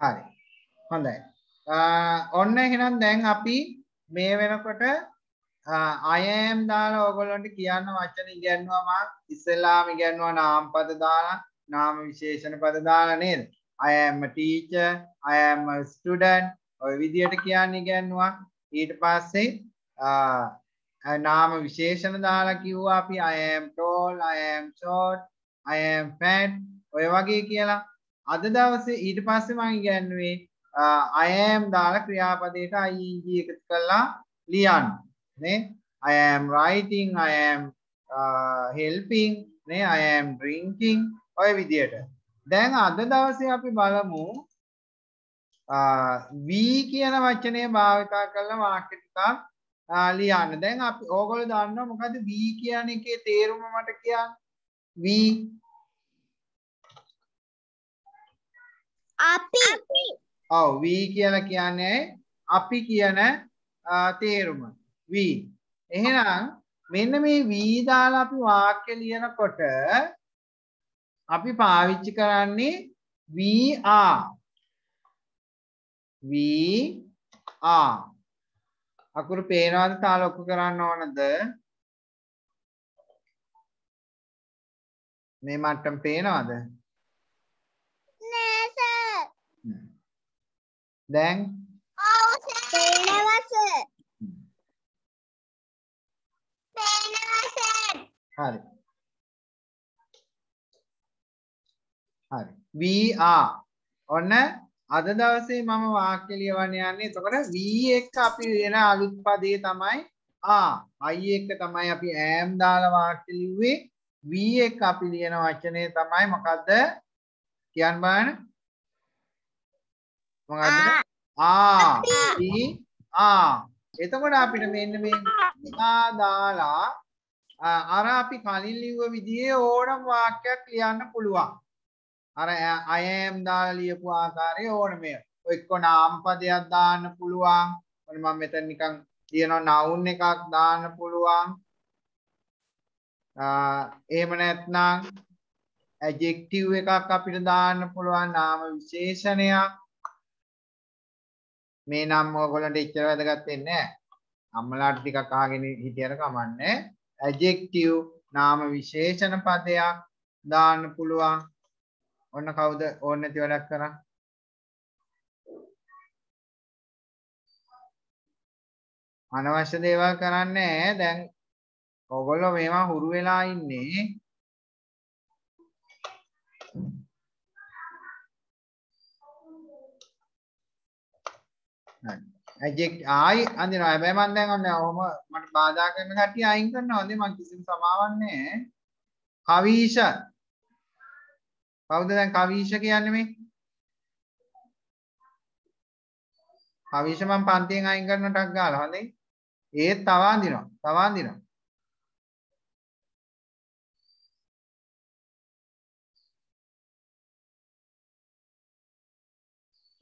හරි. හොඳයි. ඔන්න එහෙනම් දැන් අපි මේ වෙනකොට I am දාලා ඕගොල්ලන්ට කියන්න වචන ඉගෙනුවා මම ඉස්සෙල්ලාම ඉගෙනුවා නාමපද දාලා නාම විශේෂණ පද දාලා නේද? I am a teacher, I am a student ඔය විදියට කියන්නේ ඉගෙනුවා. ඊට පස්සේ නාම විශේෂණ දාලා කිව්වා අපි I am tall, I am short, I am fat ඔය වගේ කියලා. අද දවසේ ඊට පස්සේ මම ඉගෙනුවේ I am දාලා ක්‍රියාපදයට ing එකතු කරලා ලියන්න. නේ? I am writing, I am helping, නේ? I am drinking ඔය විදියට. දැන් අද දවසේ අපි බලමු we කියන වචනේ භාවිතා කරලා වාක්‍ය ටිකක් ලියන්න. දැන් අපි ඕගොල්ලෝ දන්නවා මොකද්ද we කියන එකේ තේරුම මට කියන්න. we අපි ඔව් we කියලා කියන්නේ අපි කියන තේරුම. we. එහෙනම් මෙන්න මේ we දාලා අපි වාක්‍ය ලියනකොට අපි පාවිච්චි කරන්නේ we are. we are. අකුරු පේනවද තාල ඔක්කො කරන්න ඕනද? මේ මට්ටම පේනවද? නෑ සර්. දැන් ඔව් සර්. පේනවා සර්. හරි. හරි. we are. ඔන්න අද දවසේ මම වාක්‍ය ලියවන්න යන්නේ. එතකොට we එක්ක අපි වෙන අලුත් පදේ තමයි I එක්ක තමයි අපි am දාලා වාක්‍ය ලිව්වේ. we එක්ක අපි ලියන වචනේ තමයි මොකද්ද? කියන්න බලන්න. මොකද්ද? we are. එතකොට අපිට මෙන්න මේ දාලා අර අපි කලින් ලිව්ව විදිහේ ඕනම වාක්‍යයක් ලියන්න පුළුවන්. අර I am දාලා ලියපු ආකාරයේ ඕනම එක්ක නාම පදයක් දාන්න පුළුවන්. ඔන්න මම මෙතන නිකන් ලියනවා noun එකක් දාන්න පුළුවන්. එහෙම නැත්නම් adjective එකක් අපිට දාන්න පුළුවන් නාම විශේෂණයක්. මේ නම් ඔයගොල්ලන්ට එච්චර වැදගත් වෙන්නේ නැහැ. අම්මලාට ටිකක් අහගෙන හිටියර කමන්නේ. adjective නාම විශේෂණ පදයක් දාන්න පුළුවන්. ඔන්න කවුද ඕනේ නැති වැඩක් කරා? අනවශ්‍ය දේවල් කරන්නේ දැන් ඔයගොල්ලෝ මේවා හුරු වෙලා ඉන්නේ. adjective ආයි අඳිනවා. හැබැයි මම දැන් ඔන්න ඔහොම මට බාධා කරන කට්ටිය අයින් කරනවා. මම කිසිම සමාවක් නැහැ. කවීෂ කවුද දැන් කවීෂ කියන්නේ මේ? කවීෂ මම පන්තියෙන් අයින් කරන ටක් ගාලා හොඳයි. ඒත් තව අඳිනවා.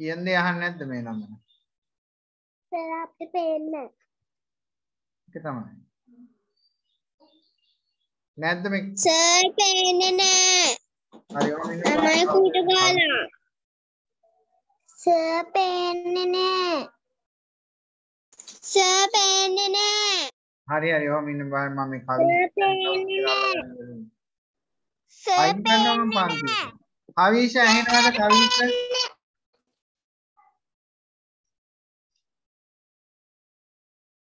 කියන්නේ අහන්නේ නැද්ද මේ නම? සර් අපිට පේන්නේ ඒක තමයි. නැද්ද මේ? සර් පේන්නේ නෑ. හරි ඔන්න තමයි කුඩ ගාලා. සර් පේන්නේ නෑ. සර් පේන්නේ නෑ. හරි ඔහොම ඉන්න බලන්න මම මේ කවි සර් පේන්නේ නෑ. කවීෂ ඇහෙනවද කවීෂ?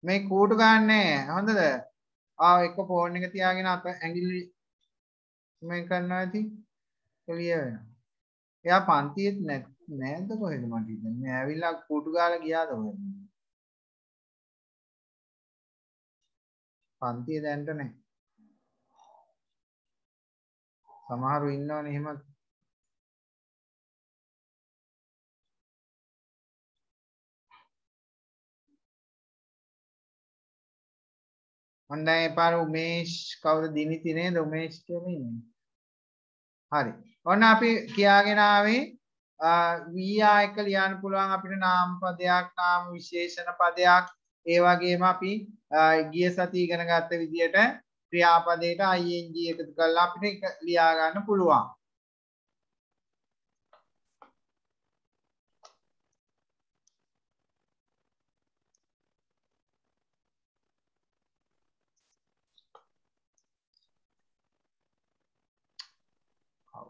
මේ කූටු ගන්නෑ හොඳද? එක්ක ෆෝන් එක තියාගෙන අත ඇඟිලි මේ කරනවා ඇති. එළිය වෙනවා. එයා පන්තියෙත් නැද්ද කොහෙද මට හිතෙන්නේ. මේ ඇවිල්ලා කූටු ගාලා ගියාද කොහෙද? පන්තිය දැන්ට නැහැ. සමහරු ඉන්නවනේ එහෙම. ඔන්න ඒ පාර උමේෂ් කවුද දිනිති නේද උමේෂ් කියලා ඉන්නේ. හරි. ඔන්න අපි කියාගෙන ආවේ වීආ එක ලියන්න පුළුවන් අපිට නාම පදයක් නාම විශේෂණ පදයක් ඒ වගේම අපි ගිය සතිය ඉගෙන ගත්ත විදිහට ක්‍රියාපදයට ing එකතු කරලා අපිට ලියා ගන්න පුළුවන්.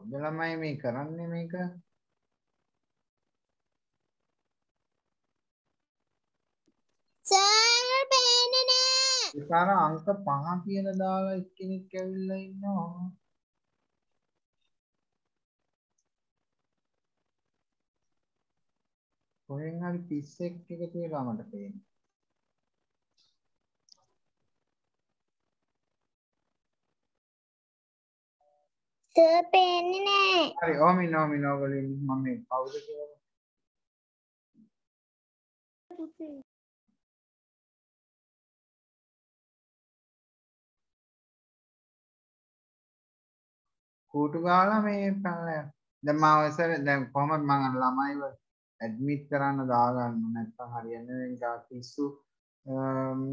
ළමයි මේ කරන්නේ මේක. සර් පේන්නේ නෑ. ඒකාර අංක 5 කියලා දාලා එක්කෙනෙක් ඇවිල්ලා ඉන්නවා. කොහෙන් හරි පිස්සෙක් එකතු වෙලා මට පේන්නේ. සර් පේන්නේ නෑ. හරි ඔහොම ඉන්න ඔයගොල්ලෝ මම මේ කවුද කියලා. කූටු ගාලා මේ පැනලා දැන් මම ඔයසර දැන් කොහොමද මම අර ළමයිව ඇඩ්මිට් කරන්න දාගන්න නැත්නම් හරියන්නේ නැහැ. නිකන් පිස්සු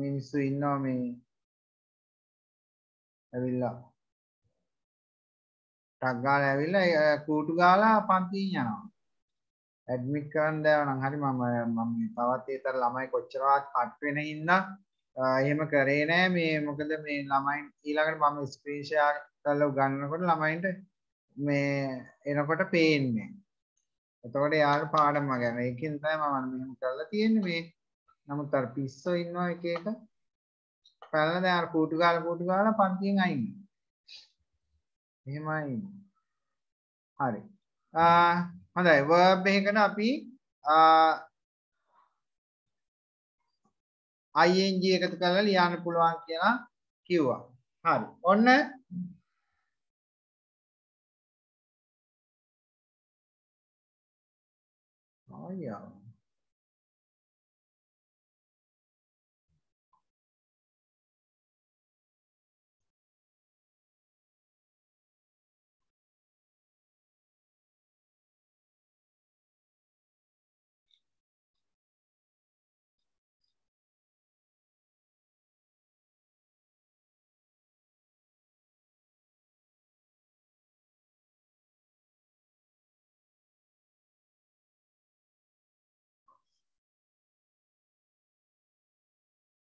මිනිස්සු ඉන්නවා මේ ඇවිල්ලා ටක් ගාලා ඇවිල්ලා කූටු ගාලා පන්තියෙන් යනවා. ඇඩ්මිට් කරන්න දැවනම් හරි මම තවත් ඒතර ළමයි කොච්චරවත් කට් වෙන හින්දා එහෙම කරේ නෑ මේ මොකද මේ ළමයි ඊළඟට මම ස්ක්‍රීන් ෂෙයා කරලා උගන්වනකොට ළමයින්ට මේ එනකොට පේන්නේ. එතකොට යාළුවා පාඩම ගන්න. ඒකෙන් තමයි මම මෙහෙම කරලා තියෙන්නේ මේ. නමුත් අර පිස්සෝ ඉන්නවා එක එක. පැනලා දැන් අර කූටු ගාලා පන්තියෙන් අයින්. එහෙමයි. හරි. හොඳයි verb එකකට අපි ing එකතු කරලා ලියන්න පුළුවන් කියලා කිව්වා. හරි. ඔන්න ආයා.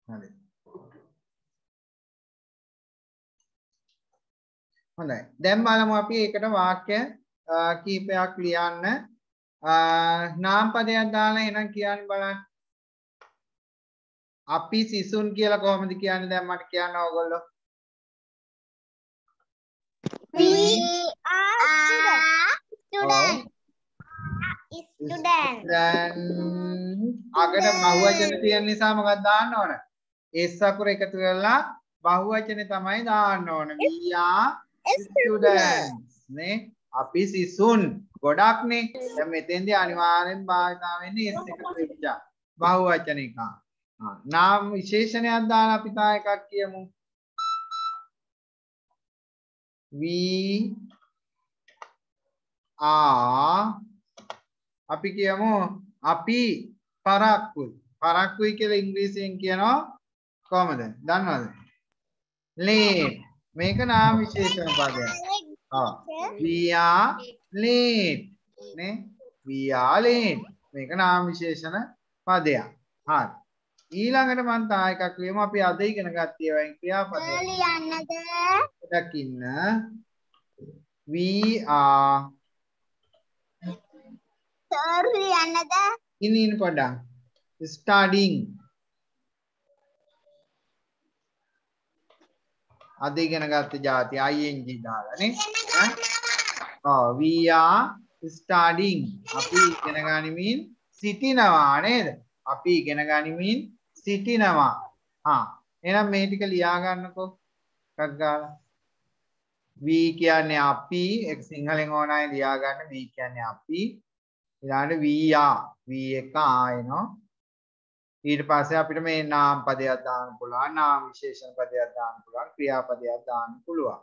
හරි. හොඳයි. දැන් බලමු අපි ඒකට වාක්‍ය කීපයක් ලියන්න. නාම පදයක් දාලා එහෙනම් කියන්න බලන්න. අපි සිසුන් කියලා කොහොමද කියන්නේ දැන් මට කියන්න ඕගොල්ලෝ. We are students. Student. දැන් අගට බහුවචන තියෙන නිසා මොකක්ද දාන්න ඕන? S අකුර එකතු කරලා බහුවචනේ තමයි දාන්න ඕන. We are students නේ. අපි සිසුන් ගොඩක්නේ. දැන් මෙතෙන්දී අනිවාර්යෙන් භාවිතා වෙන්නේ S එකතු වෙච්ච බහුවචන එක. නාම විශේෂණයක් දාලා අපි තා එකක් කියමු. We are අපි කියමු අපි පරක්කුයි. පරක්කුයි කියලා ඉංග්‍රීසියෙන් කියනවා කොහමද? දන්නවද? late. මේක නාම විශේෂණ පදයක්. We are late. නේ? We are late. මේක නාම විශේෂණ පදයක්. හරි. ඊළඟට මම තා එකක් ලියමු අපි අද ඉගෙන ගත්ත ඒවායින් ක්‍රියාපද. ලියන්නද? දකින්න. We are සර් ලියන්නද? ඉන්න පොඩ්ඩක්. studying. අද ඉගෙන ගත්ත જાති ing දාලා නේ. we are studying. අපි ඉගෙන ගනිමින් සිටිනවා නේද? අපි ඉගෙන ගනිමින් සිටිනවා. එහෙනම් මේ ටික ලියා ගන්නකෝ. ටක් ගාලා. we කියන්නේ අපි ඒක සිංහලෙන් ඕනයි ලියා ගන්න. we කියන්නේ අපි. ඊළඟට we are. we එක ආයෙනවා. ඊට පස්සේ අපිට මේ නාම පදයක් දාන්න පුළුවන්. නාම විශේෂණ පදයක් දාන්න පුළුවන්. ක්‍රියාපදයක් දාන්න පුළුවන්.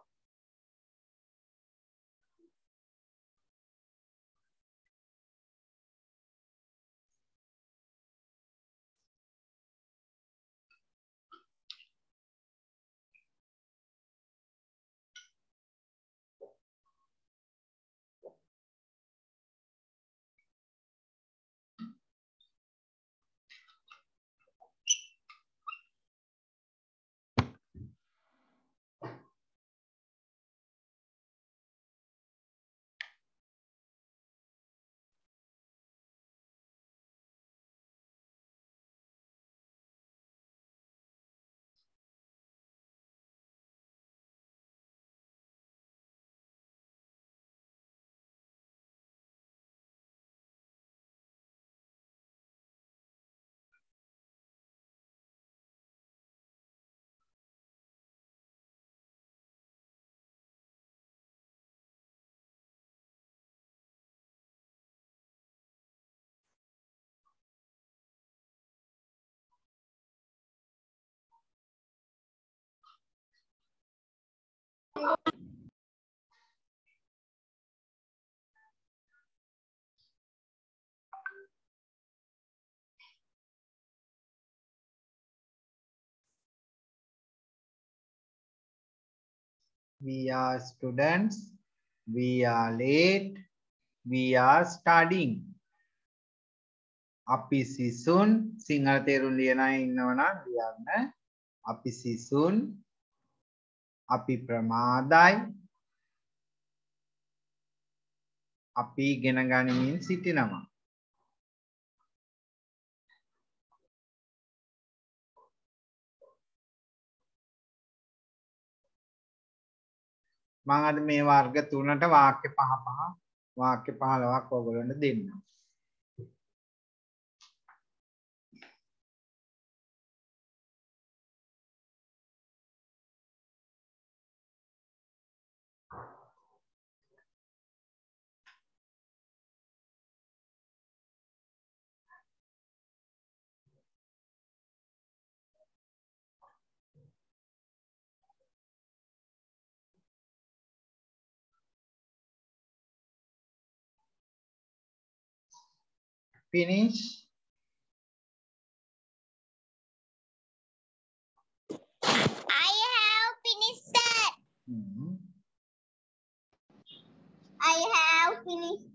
We are students. We are late. We are studying. අපි සිසුන් සිංහල තේරුම් ලියන අය ඉන්නවනම් ලියන්න. අපි සිසුන්. අපි ප්‍රමාදයි. අපි ඉගෙන ගනිමින් සිටිනවා. මම අද මේ වර්ග තුනට වාක්‍ය 15ක් ඔයගොල්ලන්ට දෙන්නම්. Finish. I have finished that. I have finished.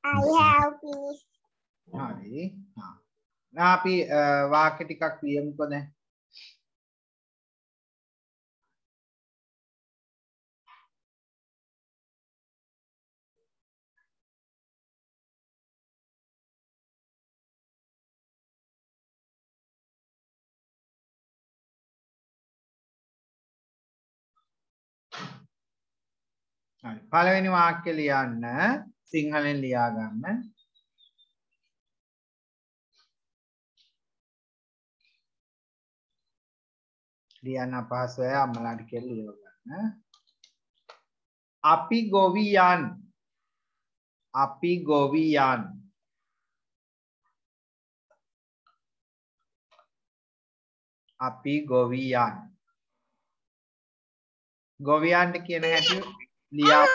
I have finished. හරි. අපි වාක්‍ය ටිකක් ලියමුකෝ දැන්. හරි. පළවෙනි වාක්‍ය ලියන්න සිංහලෙන් ලියා ගන්න. ලියන්න අපහසුයි අම්මලාට කියලා ලියව ගන්න. අපි ගොවියන්. අපි ගොවියන්. අපි ගොවියන්. ගොවියන්ට කියන හැටි ලියා.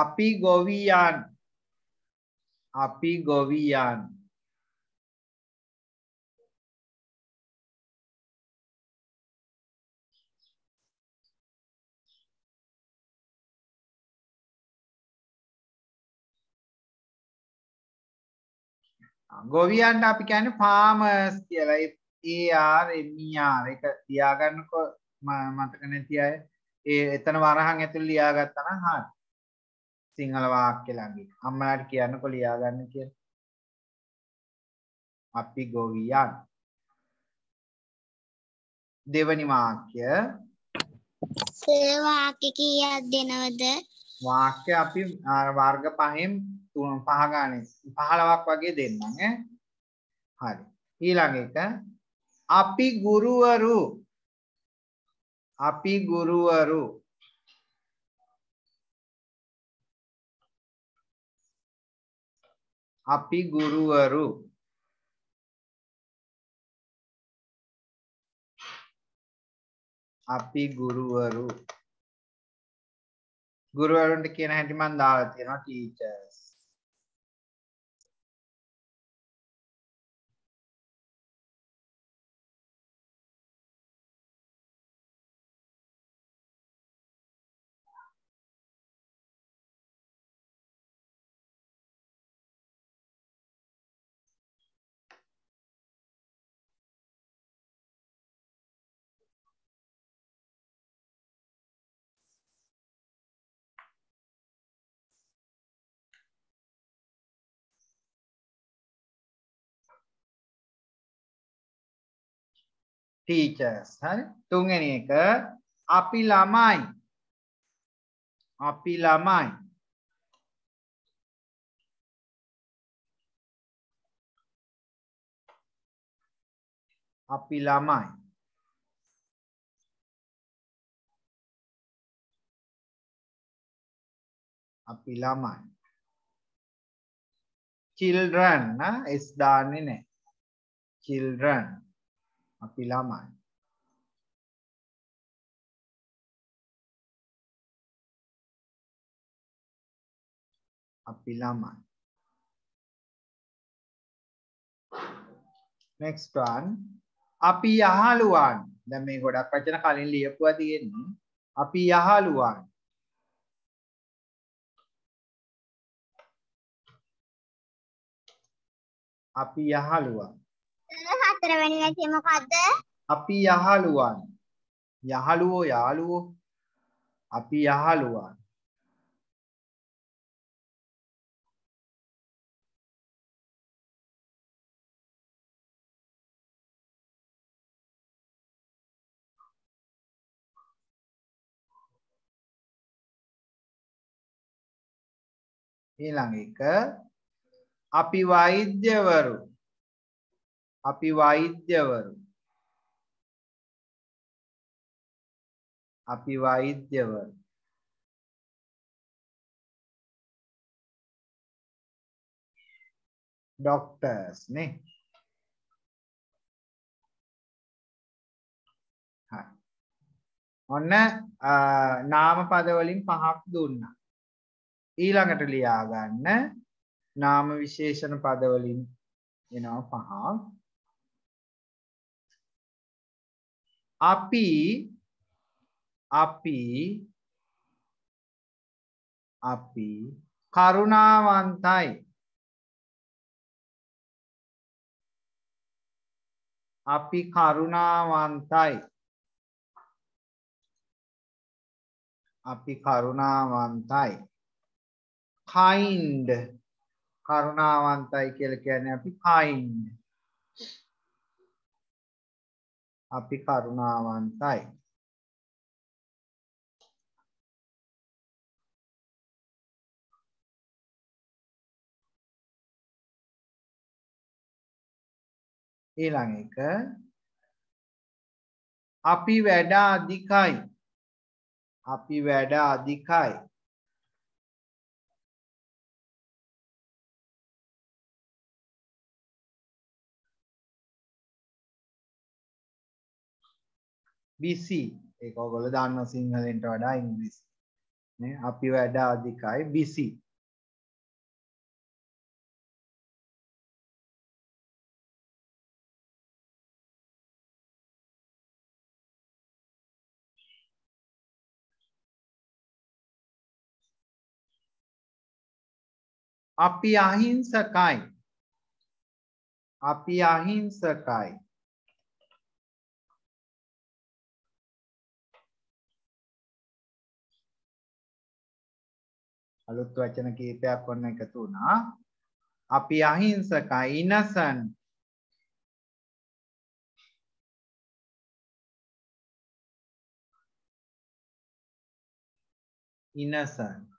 අපි ගොවියන්. අපි ගොවියන්. ගොවියන්ට අපි කියන්නේ farmers කියලා. ARMER එක ලියාගන්නකො මතක නැති අය. එතන වරහන් ඇතුළේ ලියාගත්තා නම් හරි. සිංහල වාක්‍ය ළඟින්. අම්මලාට කියන්නකො ලියාගන්න කියලා. අපි ගොවියන්. දෙවනි වාක්‍ය. වාක්‍ය කීයක් දෙනවද? වාක්‍ය අපි වර්ග 5න් 5 ගානේ 15ක් වගේ දෙන්නම් ඈ. හරි. ඊළඟ එක අපි ගුරුවරු. අපි ගුරුවරු. අපි ගුරුවරු. අපි ගුරුවරු. ගුරුවරුන්ට කියන හැටි මම දාලා තියෙනවා teachers. teachers. හරි. තුන්වෙනි එක අපි ළමයි. අපි ළමයි. අපි ළමයි. අපි ළමයි. children s දාන්නේ නැහැ. children අපි ළමයි. අපි ළමයි. next one අපි යහළුවන්. දැන් මේ ගොඩක් වචන කලින් ලියපුවා තියෙන්නේ. අපි යහළුවන්. අපි යහළුවන්. හතරවෙනි වචනේ මොකද්ද? අපි යහළුවන්. යහළුවෝ යාළුවෝ. අපි යහළුවන්. ඊළඟ එක අපි වෛද්‍යවරු. අපි වෛද්‍යවරු. අපි වෛද්‍යවරු. doctors නේ. හරි. ඔන්න නාම පද වලින් පහක් දුන්නා. ඊළඟට ලියා ගන්න නාම විශේෂණ පද වලින් එනවා පහක්. අපි කරුණාවන්තයි. අපි කරුණාවන්තයි. අපි කරුණාවන්තයි. kind කරුණාවන්තයි කියලා කියන්නේ අපි kind. අපි කරුණාවන්තයි. ඊළඟ එක අපි වැඩ අධිකයි. අපි වැඩ අධිකයි. busy ඒක ඔයගොල්ලෝ දන්නවා සිංහලෙන්ට වඩා ඉංග්‍රීසි නේ. අපි වැඩ අධිකයි busy. අපි අහිංසකයි. අපි අහිංසකයි. අලුත් වචන කීපයක් ඔන්න එකතු වුණා. අපි අහිංසකයි. innocent. innocent.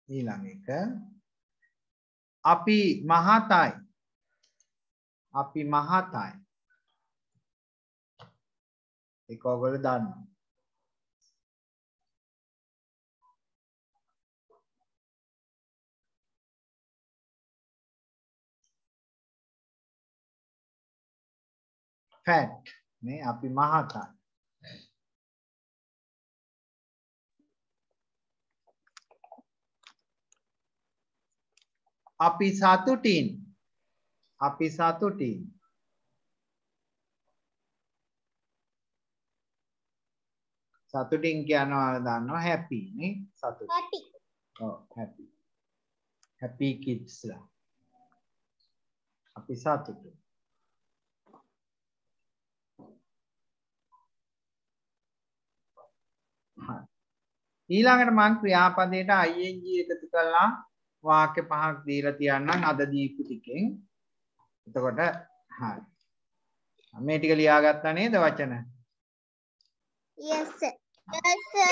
ඊළඟ එක අපි මහතයි. අපි මහතයි. ඒක ඔයගොල්ලෝ දන්නවා. fat නේ. අපි මහතයි. අපි සතුටින්. අපි සතුටින්. සතුටින් කියනවා දන්නවා happy නේ. සතුටින්. happy. ඔව් happy. happy kids ලා. අපි සතුටින්. ඊළඟට මම ක්‍රියාපදයට ing එකතු කළා. වාක්‍ය පහක් දීලා තියන්නම් අද දීපු ටිකෙන්. එතකොට හරි. මේ ටික ලියාගත්තා නේද වචන? Yes sir. Yes, sir.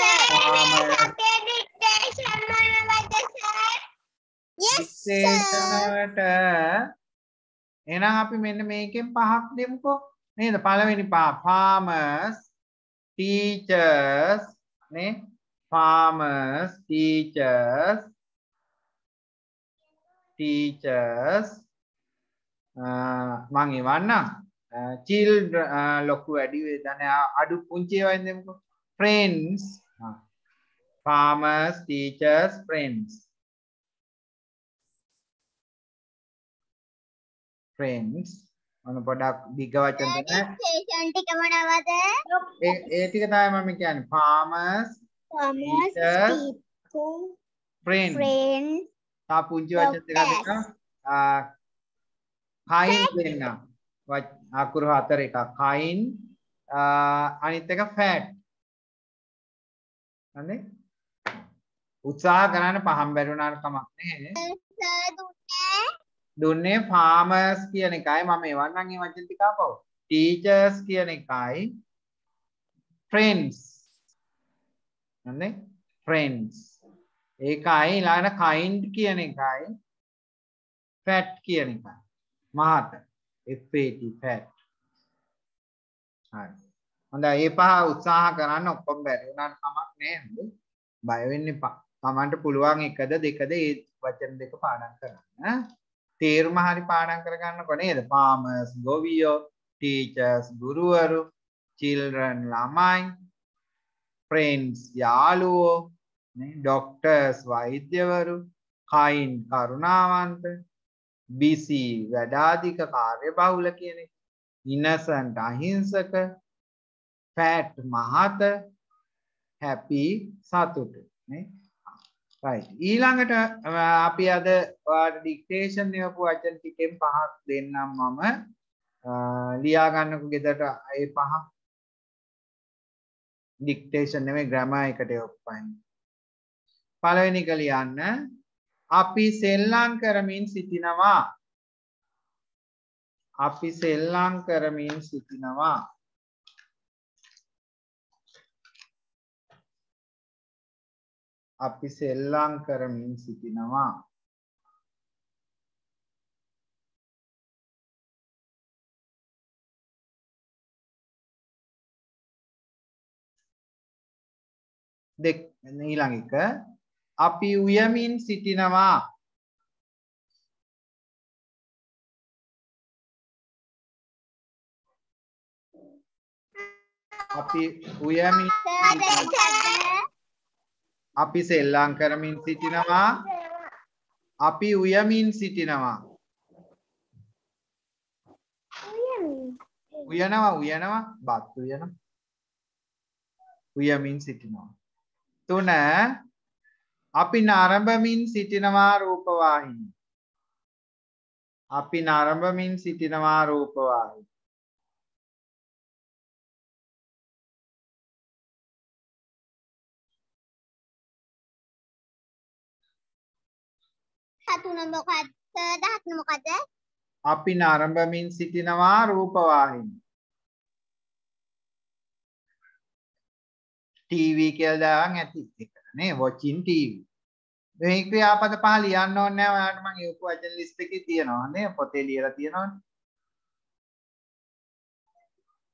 Yes, dictation sir. වලට එහෙනම් අපි මෙන්න මේකෙන් පහක් දෙමුකෝ නේද? පළවෙනි පහ farmers, teachers නේ? farmers, teachers මං එවන්නම් children ලොකු වැඩි වේදන අඩු පුංචි ඒවායින් දෙමුකෝ friends farmers, teachers, friends මොන පොඩක් දිග වචන දෙන Dictation ටික මොනවද? ඒ ටික තමයි මම කියන්නේ farmers, teachers, friends Friends. තා පුංචි වචන දෙකක් දෙනවා kind දෙන්න අකුරු හතර එකක් kind අනිත් එක fat හරි උත්සාහ කරන්න පහම් බැරුණාට කමක් නැහැ දුන්නේ farmers කියන එකයි මම එවන්නම් මේ වචන ටික ආපහු teachers කියන එකයි friends හරි friends ඒකයි ඊළඟට kind කියන එකයි fat කියන එකයි මහත FAT fat හරි හොඳයි මේ පහ උත්සාහ කරන්න ඔක්කොම බැරි වුණාට කමක් නැහැ හරි බය වෙන්න එපා තමන්ට පුළුවන් එකද දෙකද ඒ වචන දෙක පාඩම් කරන්න තේරුම හරි පාඩම් කරගන්නකො නේද farmers ගොවියෝ teachers ගුරුවරු children ළමයි friends යාළුවෝ නේ doctors වෛද්‍යවරු kind කරුණාවන්ත busy වැඩාධික කාර්යබහුල කියන එක innocent අහිංසක fat මහත happy සතුට නේ right ඊළඟට අපි අද ඔයාලට ඩික්ටේෂන් එකපු වචන ටිකෙන් පහක් දෙන්නම් මම ලියා ගන්නකෝ ගෙදරට ඒ පහ ඩික්ටේෂන් නෙමෙයි ග්‍රැමර් එකට යොප්පයින් පළවෙනි එක ලියන්න අපි සෙල්ලම් කරමින් සිටිනවා අපි සෙල්ලම් කරමින් සිටිනවා අපි සෙල්ලම් කරමින් සිටිනවා දෙක ඊළඟ එක අපි උයමින් සිටිනවා අපි උයමින් අපි සෙල්ලම් කරමින් සිටිනවා අපි උයමින් සිටිනවා උයනවා බත් උයනවා උයමින් සිටිනවා තුන අපි නරඹමින් සිටිනවා රූපවාහිනිය අපි නරඹමින් සිටිනවා රූපවාහිනිය හතුන මොකක්ද? දහතුන මොකක්ද? අපි නරඹමින් සිටිනවා රූපවාහිනිය ටීවී කියලා දාන් ඇති එක නේ watching TV මේ ක්‍රියාපද පහ ලියන්න ඕනේ නැහැ ඔයාලට මම ඒ වචන ලිස්ට් එකේ තියෙනවා නේ පොතේ ලියලා තියෙනවානේ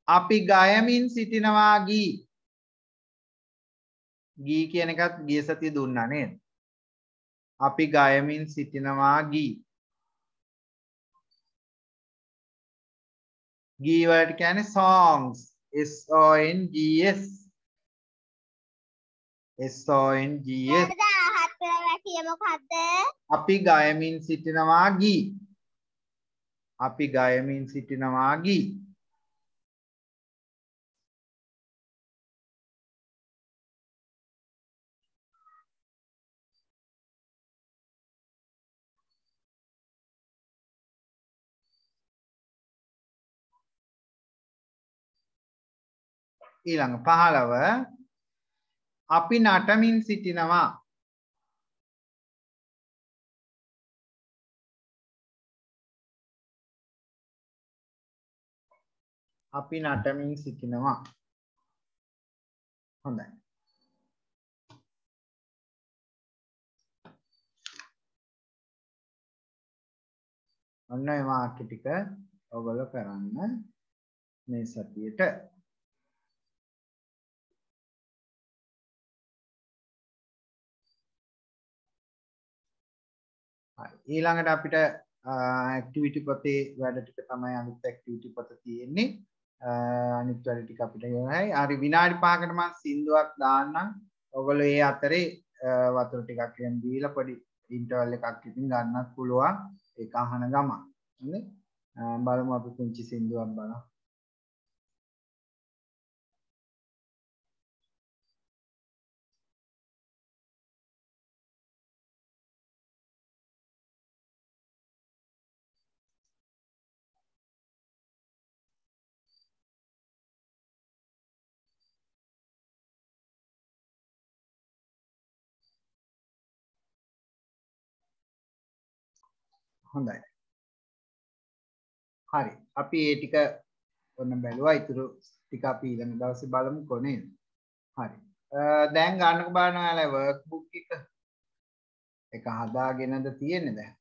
අපි ගයමින් සිටිනවා ගී ගී කියන එකත් ගිය සතිය දුන්නා නේද අපි ගයමින් සිටිනවා ගී ගී වලට කියන්නේ songs songs songs අපි ගයමින් සිටිනවා ගී අපි ගයමින් සිටිනවා ගී ඊළඟ 15 අපි නටමින් සිටිනවා අපි නටමින් සිටිනවා හොඳයි ඔන්න ඒ වාක්‍ය ටික ඔයගොල්ලෝ කරන්න මේ සතියේට. ඊළඟට අපිට ඇක්ටිවිටි පොතේ වැඩ ටික තමයි අනිත් ඇක්ටිවිටි පොත තියෙන්නේ. අනිත් වැඩ ටික අපිට ඉවරයි. හරි විනාඩි 5කට මම සින්දුවක් දාන්නම්. ඔයගොල්ලෝ ඒ අතරේ වතුර ටිකක් ගෙන් දීලා පොඩි ඉන්ටර්වල් එකක් ඉතින් ගන්නත් පුළුවන්. ඒක අහන ගමන්. හරි? බලමු අපි පුංචි සින්දුවක් බලමු. හොඳයි. හරි. අපි ඒ ටික ඔන්න බැලුවා. ඊටු ටික අපි ඊළඟ දවසේ බලමුකෝ නේද? හරි. දැන් ගන්නකො බලන්න ඔයාලා වර්ක් බුක් එක. ඒක හදාගෙනද තියෙන්නේ දැන්?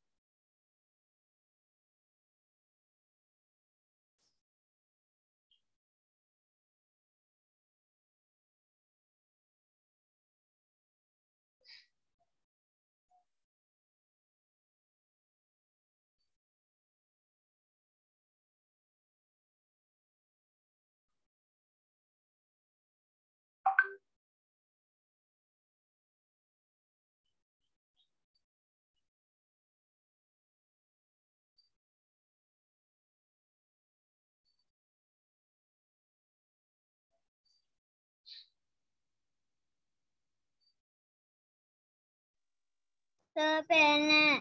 සර් පේන්නේ.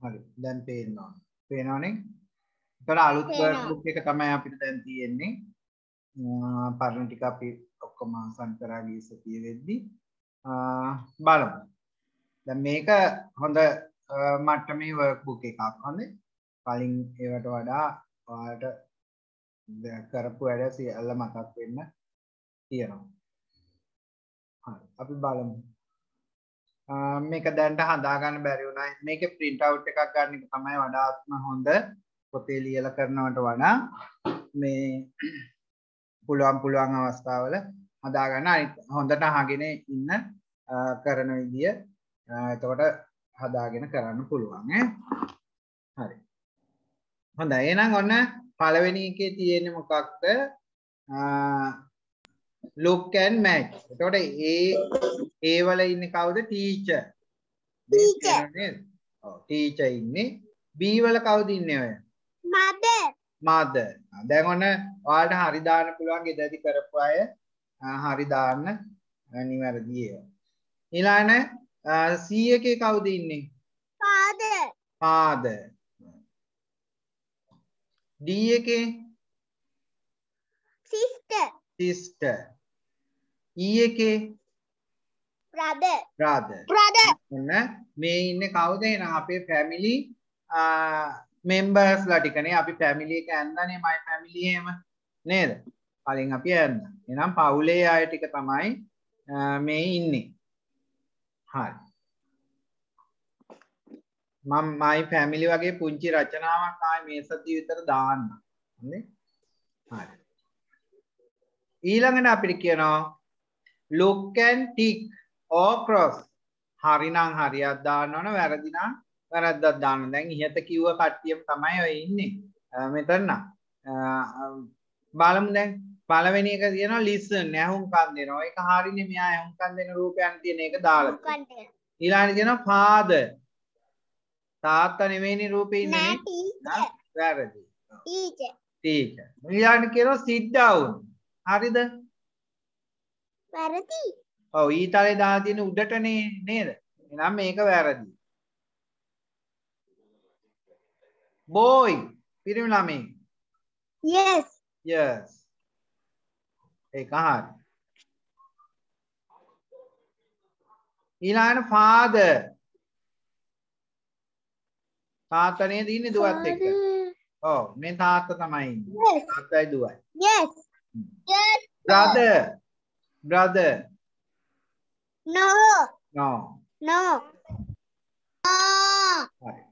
හරි. දැන් පේනවා. පේනවනේ? ඒතර අලුත් වර්ක් බුක් එක තමයි අපිට දැන් තියෙන්නේ. පරණ ටික අපි ඔක්කොම අවසන් කරා ගිය සතිය වෙද්දි බලමු. දැන් මේක හොඳ මට්ටමේ වර්ක් බුක් එකක්. හොඳේ. කලින් ඒවට වඩා ඔයාලට කරපු වැඩ සියල්ල මතක් වෙන්න තියෙනවා. හරි. අපි බලමු. මේක දැන්ට හදා ගන්න බැරි වුණා. මේකේ print out එකක් ගන්න එක තමයි වඩාත්ම හොඳ. පොතේ ලියලා කරනවට වඩා මේ පුළුවන් අවස්ථාවල හදා ගන්න. අනිත් හොඳට අහගෙන ඉන්න කරන විදිය එතකොට හදාගෙන කරන්න පුළුවන් ඈ. හරි. හොඳයි. එහෙනම් ඔන්න පළවෙනි එකේ තියෙන්නේ මොකක්ද? look and match. එතකොට ඒ වල ඉන්නේ කවුද? teacher. Teacher. නේද? ඔව් teacher ඉන්නේ. B වල කවුද ඉන්නේ ඔය? Mother. mother. දැන් ඔන්න ඔයාලට හරි දාන්න පුළුවන් ගෙදරදී කරපු අය හරි දාන්න නිවැරදි ඒවා. ඊළඟ C එකේ කවුද ඉන්නේ? Father. father. D එකේ Sister. sister. E එකේ Brother. brother. Brother. ඔන්න මේ ඉන්නේ කවුද? එහෙනම් අපේ family members ලා ටිකනේ. අපි family එක ඇන්දානේ my family එහෙම නේද? කලින් අපි ඇන්දා. එහෙනම් පවුලේ අය ටික තමයි මේ ඉන්නේ. හරි. මම my family වගේ පුංචි රචනාවක් ආයේ මේ සතිය විතර දාන්න. හරි? හරි. ඊළඟට අපිට කියනවා look and tick or cross. හරි නම් හරියක් දාන්න ඕන, වැරදි නම් වැරද්දක් දාන්න. දැන් ඉහත කිව්ව කට්ටියම තමයි ඔය ඉන්නේ. මෙතන නම් බලමු දැන් පළවෙනි එක කියනවා listen ඇහුම්කන් දෙනවා. ඒක හරිනේ. මෙයා ඇහුම්කන් දෙන රූපයන් තියෙන එක දාලා. ඊළඟට කියනවා father. තාත්තා නෙවෙයිනේ රූපේ ඉන්නේ නේ. වැරදි. Teacher. teacher. ඊළඟට කියනවා sit down. හරිද? වැරදි. ඔව් ඊතලේ දාලා තියෙන උඩටනේ නේද? එහෙනම් මේක වැරදි. boy පිරිමි ළමයි. Yes. yes. ඒක හරි. ඊළඟට father. තාත්තා නේද ඉන්නේ දුවත් එක්ක? ඔව් මේ තාත්තා තමයි ඉන්නේ. Yes. තාත්තයි දුවයි. Yes. Yes. brother. brother. No. no. No. හරි.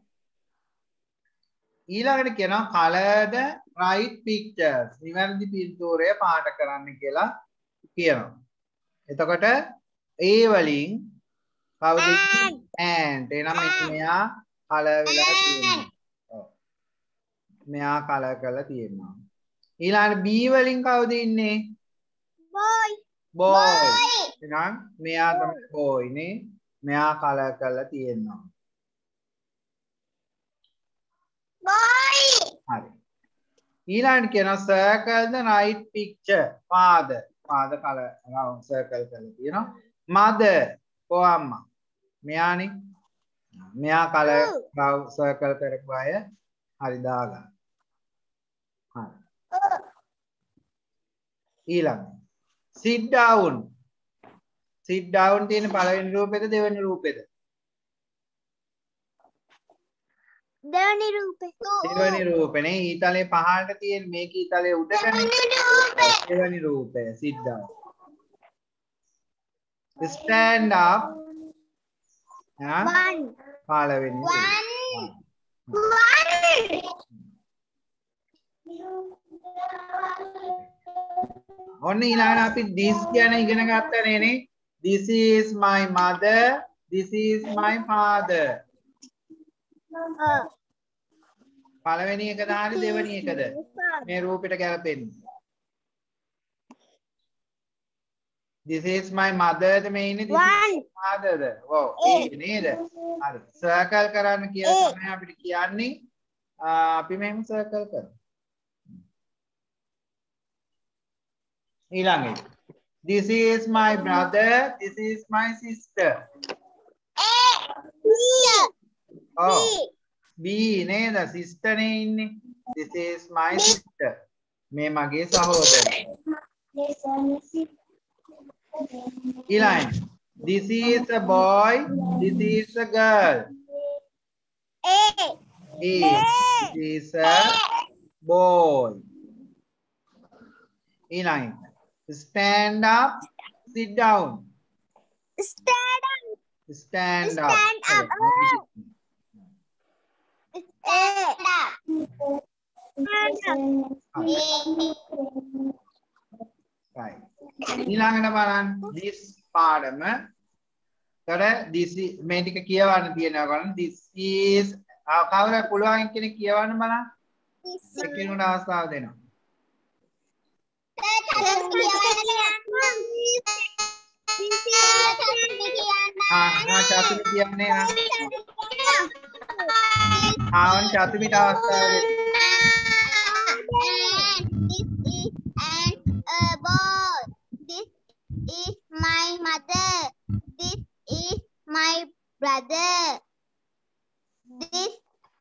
ඊළඟට කියනවා colored right pictures. නිවැරදි පින්තූරය පාට කරන්න කියලා කියනවා. එතකොට ඒ වලින් කවුද and එනම් මෙයා කලර් වෙලා තියෙනවා. ඔව්. මෙයා කලර් කරලා තියෙනවා. ඊළඟට B වලින් කවුද ඉන්නේ? boy. boy. එහෙනම් මෙයා තමයි boy නේ. මෙයා කලර් කරලා තියෙනවා. Boy. හරි. ඊළඟට කියනවා circle the right picture. father colour round circle කරලා තියෙනවා. mother කො අම්මා. මෙයානේ. මෙයා colour round circle කරපු අය හරි දාගන්න. හරි. ඊළඟ sit down. sit down තියෙන පළවෙනි රූපෙද දෙවෙනි රූපෙද? දෙවෙනි රූපේ. දෙවෙනි රූපනේ. ඊතලේ පහළට තියෙන මේක ඊතලේ උඩටනේ. දෙවෙනි රූපය sit down. stand up. One. පළවෙනි ඔන්න ඊළඟට අපි this ගැන ඉගෙන ගත්තා නේ. This is my mother. This is my father. පළවෙනි එකද හරි දෙවෙනි එකද? මේ රූපෙට ගැලපෙන්නේ. This is my mother ද මේ ඉන්නේ this is my father ද? ඔව් ඒක නේද? හරි. circle කරන්න කියලා තමයි අපිට කියන්නේ. අපි මෙහෙම circle කරමු. ඊළඟ එක. This is my brother. This is my sister. Oh. B නේද? sister නේ ඉන්නේ. This is my sister. මේ මගේ සහෝදරයා. ඊළඟ. This is a boy. This is a girl. This is a boy. ඊළඟ. stand up. sit down. Stand up. stand up. Stand up. Right. ඊළඟට බලන්න this පාඩම කර this මේ ටික කියවන්න තියෙනවා ගන්න this is කවුරු පුළුවන් කෙනෙක් කියවන්න බලන්න එකිනෙකට අවස්ථාව දෙනවා චතුමි කියන්නේ ආවන් චතුමිට අවස්ථාව දෙන්න is my mother. This is my brother. This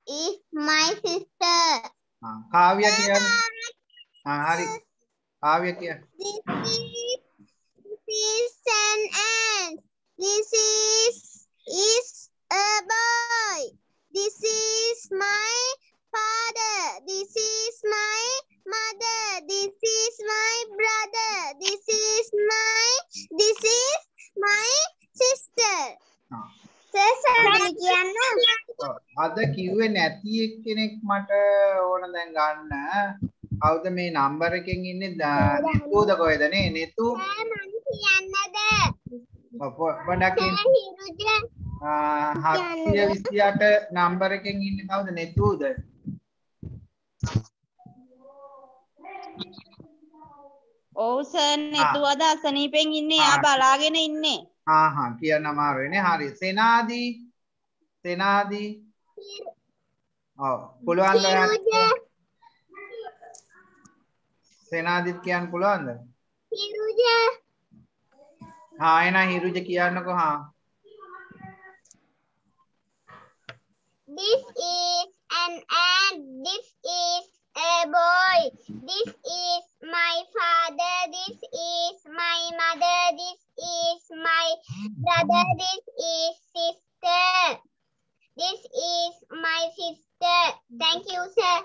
is my sister. කාව්‍ය කියන්නේ හරි කාව්‍ය කියන්නේ This is an ant. This is a boy. This is my father. This is my mother. This is my brother. This is my sister. අද කිව්වේ නැති එක්කෙනෙක් මට ඕන දැන් ගන්න. කවුද මේ නම්බර් එකෙන් ඉන්නේ? නෙතුද කොහෙද නේ? නෙතු. මම කියන්නද? පොඩ්ඩක් හිරුජ. 728 නම්බර් එකෙන් ඉන්නේ කවුද? නෙතුද? ඔව් සර් නෙතු අද අසනීපෙන් ඉන්නේ. ආ බලාගෙන ඉන්නේ. කියන්න අමාරුයිනේ. හරි. සෙනාදී ඔව් පුළුවන්ද සෙනාදිත් කියන්න පුළුවන්ද? හිරුජ. එහෙනම් හිරුජ කියන්නකෝ. This is an ant. This is a boy. This is my father. This is my mother. This is my brother. This is sister. This is my sister. Thank you, sir.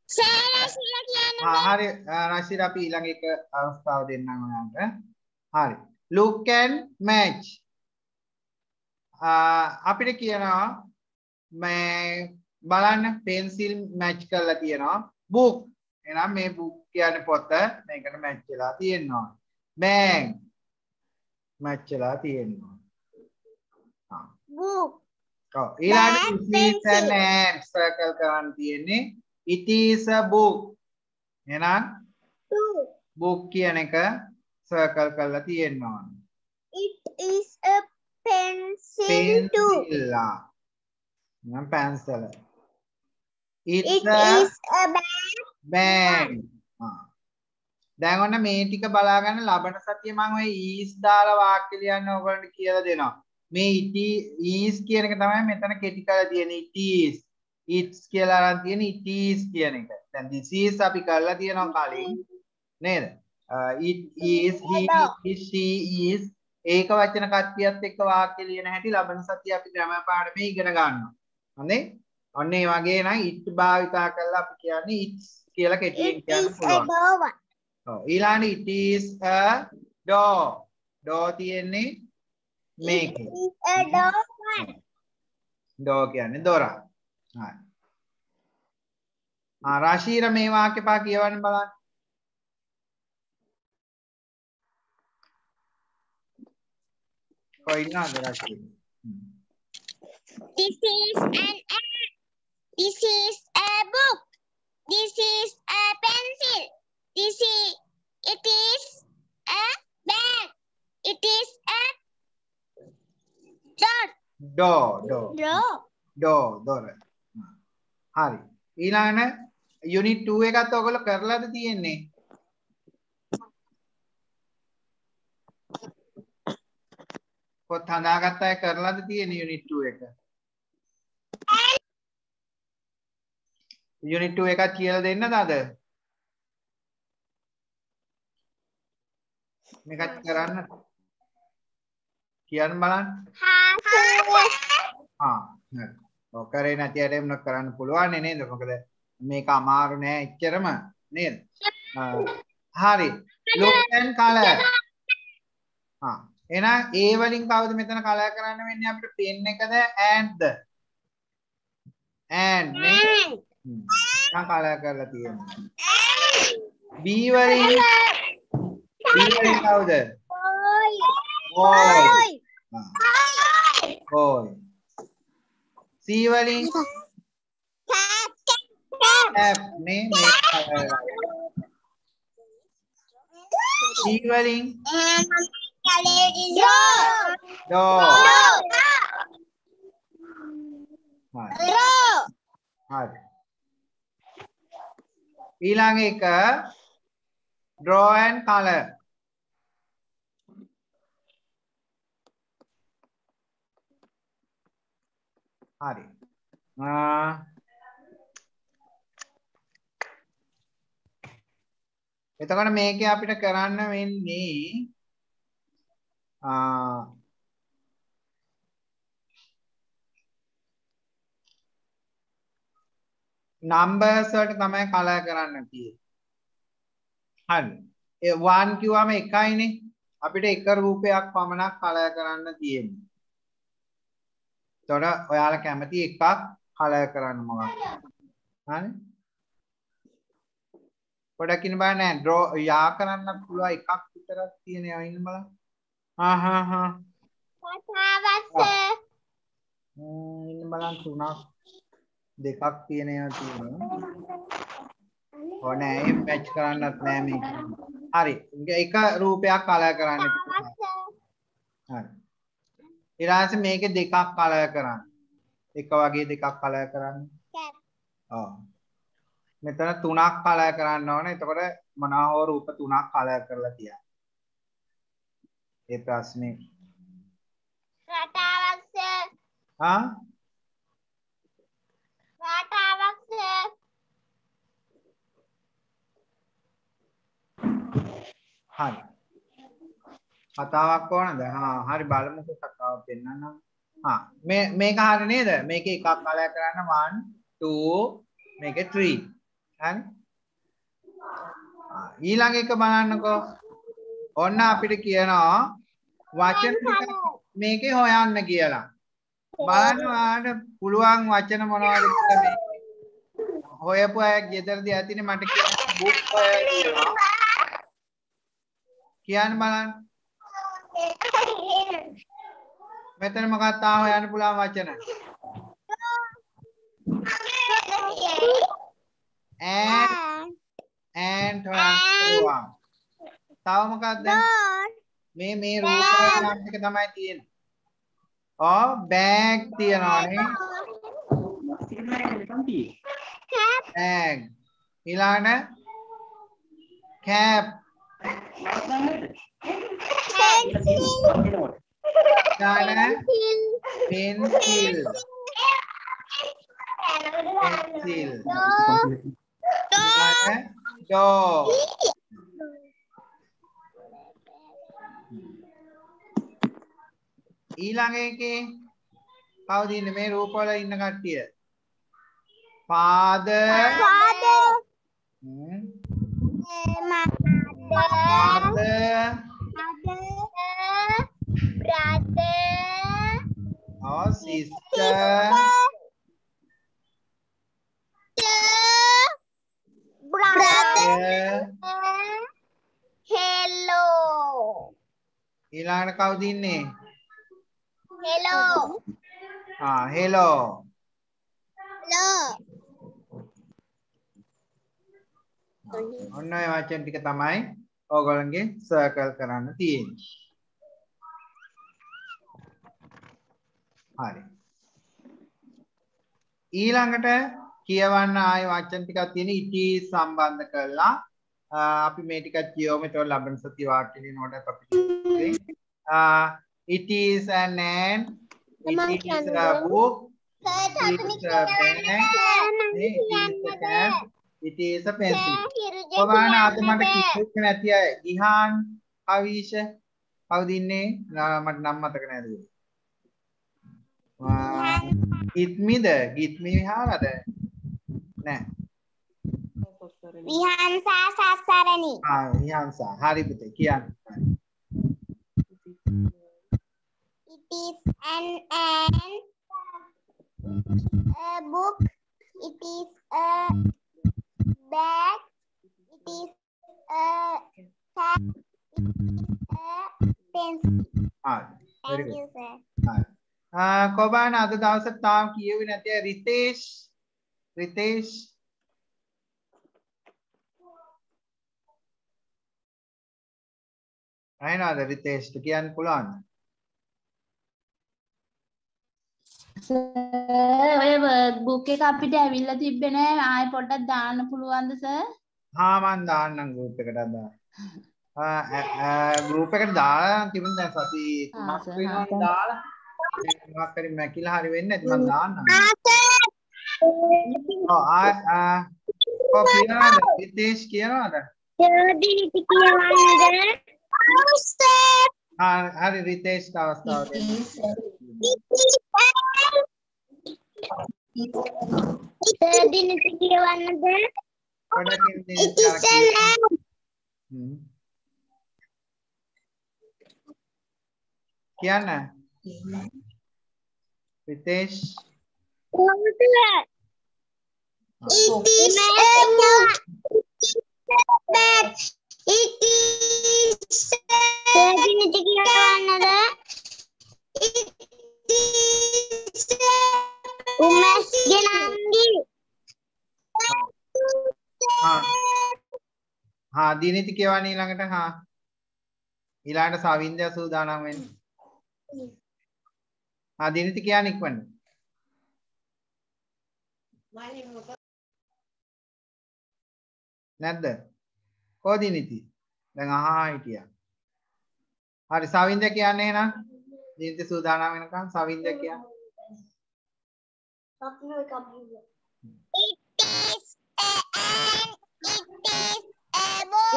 Sir, Rashida කියන්න. හරි රශීද අපි ඊළඟ එක අවස්ථාව දෙන්නම් ඔයාලට. හරි. Look and match. අපිට කියනවා බලන්න පෙන්සිල් මැච් කරලා තියෙනවා book එහෙනම් මේ book කියන්නේ පොත මේකට මැච් වෙලා තියෙනවා bag මැච් වෙලා තියෙනවා book ඔව් ඊළඟට is and and circle කරන්න තියෙන්නේ it is a book එහෙනම් book කියන එක circle කරලා තියෙනවා it is a pencil too pencil it is a bag දැන් ඔන්න මේ ටික බලා ගන්න ලබන සතියේ මම ඔය is දාලා වාක්‍ය ලියන්න ඔයගොල්ලන්ට කියලා දෙනවා මේ it is කියන එක තමයි මෙතන කෙටි කරලා තියෙන්නේ it is it's කියලා අරන් තියෙන්නේ it is කියන එක දැන් this is අපි කරලා තියෙනවා කලින් නේද it is he is she is ඒක වචන කට්ටියත් එක්ක වාක්‍ය ලියන හැටි ලබන සතිය අපි ග්‍රැමර් පාඩමේ ඉගෙන ගන්නවා. හරි? ඔන්න ඒ වගේ නම් it භාවිතා කරලා අපි කියන්නේ it's කියලා කෙටියෙන් කියන්න පුළුවන්. ඔව් ඊළඟට it is a door. door තියෙන්නේ මේකේ. it is a door. door කියන්නේ දොර. හරි. රාශීර මේ වාක්‍ය පහ කියවන්න බලන්න. This is an this is a book. This is a pencil. It is a bag. It is a door. හරි. ඊළඟට unit 2 එකත් ඔයගොල්ලෝ කරලාද තියෙන්නේ? පොත් හදාගත්ත අය කරලාද තියෙන්නේ unit 2 එක? unit 2 එකත් කියලා දෙන්නද අද? මේකත් කරන්න. කියන්න බලන්න. හරි. ඔව් කරේ නැති අයට මොනවද කරන්න පුළුවන් නේද? මොකද මේක අමාරු නෑ එච්චරම නේද? හරි. look and color. එහෙනම් A වලින් කවුද මෙතන කලර් කරන්න වෙන්නේ අපිට පෙන් එකද and නේ මම කලර් කරලා තියෙනවා B වලින් කවුද boy C වලින් cat නේ මේ කලර් D වලින් door. හරි. ඊළඟ එක draw and color. හරි. එතකොට මේකේ අපිට කරන්න වෙන්නේ numbers වලට තමයි කලර් කරන්න තියෙන්නේ. හරි. ඒ 1 කිව්වම එකයිනේ. අපිට එක රූපයක් පමණක් කලර් කරන්න තියෙන්නේ. එතකොට ඔයාලා කැමති එකක් කලර් කරන්න මොකක්ද? හරි. පොඩක් ඉන්න බලන්න draw යා කරන්න පුළුවන් එකක් විතරක් තියෙන ඒවා ඉන්න බලන්න. ඉන්න බලන්න තුනක් දෙකක් තියෙන ඒවා තියෙනවා. ඕනේ ඒ මැච් කරන්නත් නෑ මේක. හරි. එක රූපයක් කලර් කරන්න. හරි. ඊළඟට මේකේ දෙකක් කලර් කරන්න. එක වගේ දෙකක් කලර් කරන්න. ඔව්. මෙතන තුනක් කලර් කරන්න ඕනේ. එතකොට මොනවා හෝ රූප තුනක් කලර් කරලා තියන්න. ඒ ප්‍රශ්නේ. රටාවක් හා? රටාවක් හරි. කතාවක් ඕනද? හරි බලමුකෝ කතාව පෙන්නන්නම්. මේක හරි නේද? මේකේ එකක් කලර් කරන්න 1 2 මේකේ 3. හරි? ඊළඟ එක බලන්නකෝ. ඔන්න අපිට කියනවා වචන ටික මේකේ හොයන්න කියලා. බලන්න ඔයාලට පුළුවන් වචන මොනවද කියලා මේ හොයපු අය ගෙදරදී ඇතිනේ මට කියන්න බුක් කියනවා කියන්න බලන්න මෙතන මොකක්ද තා හොයන්න පුළුවන් වචන and හොයන්න පුළුවන් තව මොකක්ද මේ රූප නම් ටික තමයි තියෙන්නේ bag තියනවානේ bag ඊළඟට cap pencil door ඊළඟ එකේ කවුද ඉන්නේ මේ රූප වල ඉන්න කට්ටිය father brother or sister hello ඊළඟට කවුද ඉන්නේ hello hello ඔන්න ඔය වචන ටික තමයි ඕගොල්ලන්ගේ සර්කල් කරන්න තියෙන්නේ. හරි. ඊළඟට කියවන්න ආය වචන ටිකක් තියෙන it is සම්බන්ධ කරලා අපි මේ ටිකක් කියවමු. ඒතකොට ලබන සති වාක්‍ය ලියනකොට අපි it is an ant, it is a book, it is a pen, it is a cat, it is a pencil. ඔබාන අද මට කිව්වෙත් නැති අය ගිහාන් අවීෂ කවුද ඉන්නේ මට නම් මතක නැද ගිත්මිද ගිත්මි විහාරද නෑ විහාන්සා සස්සරණි විහාන්සා හරි පුතේ කියන්න it is an ant, a book, it is a bag, it is a cat, it is a pencil. very Thank good. you, sir. කොබාන අද දවසේ තාම කියුවේ නැති රිතේෂ් අයනවාද රිතේෂ්ට කියන්න පුළුවන්ද ඔය වර්ක් බුක් එක අපිට ඇවිල්ලා තිබ්බේ නෑ ආයෙ පොඩ්ඩක් දාන්න පුළුවන්ද සර්? මම දාන්නම් ගෲප් එකට දාන්න. ගෲප් එකට දාලා තිබුණ දැන් සති 3ක් වෙනවා දාලා. මොකක් හරි මැකිලා හරි වෙන්නේ නැති මම දාන්නම්. කියනවාද? විතේෂ් කියනවාද? දිනිති කියවන්නද? හරි රිතේෂ් අවස්ථාව දෙන්න. දිනිති කියවන්නද? පොඩකින් කියන්න රිතේෂ් දිනිති කියවන්නේ ඊළඟට ඊළඟට සවින්දය සූදානම් වෙන්න. දිනිති කියන්නේ ඉක්මනට. නැද්ද? කො දිනිති? දැන් හිටියා. හරි සවින්දය කියන්නේ එහෙනම් දිනිති සූදානම් වෙනකන් සවින්දය කියන්නේ. It is a cup.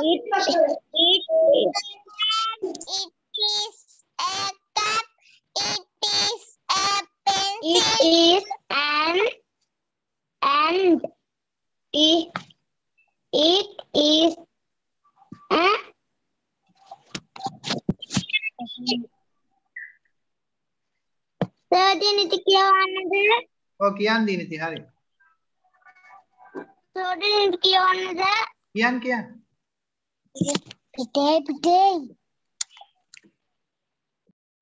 It is a pencil. It is an and it is a Sir, Dinity ඔව් කියන්න දිනිති හරි. කියන්න.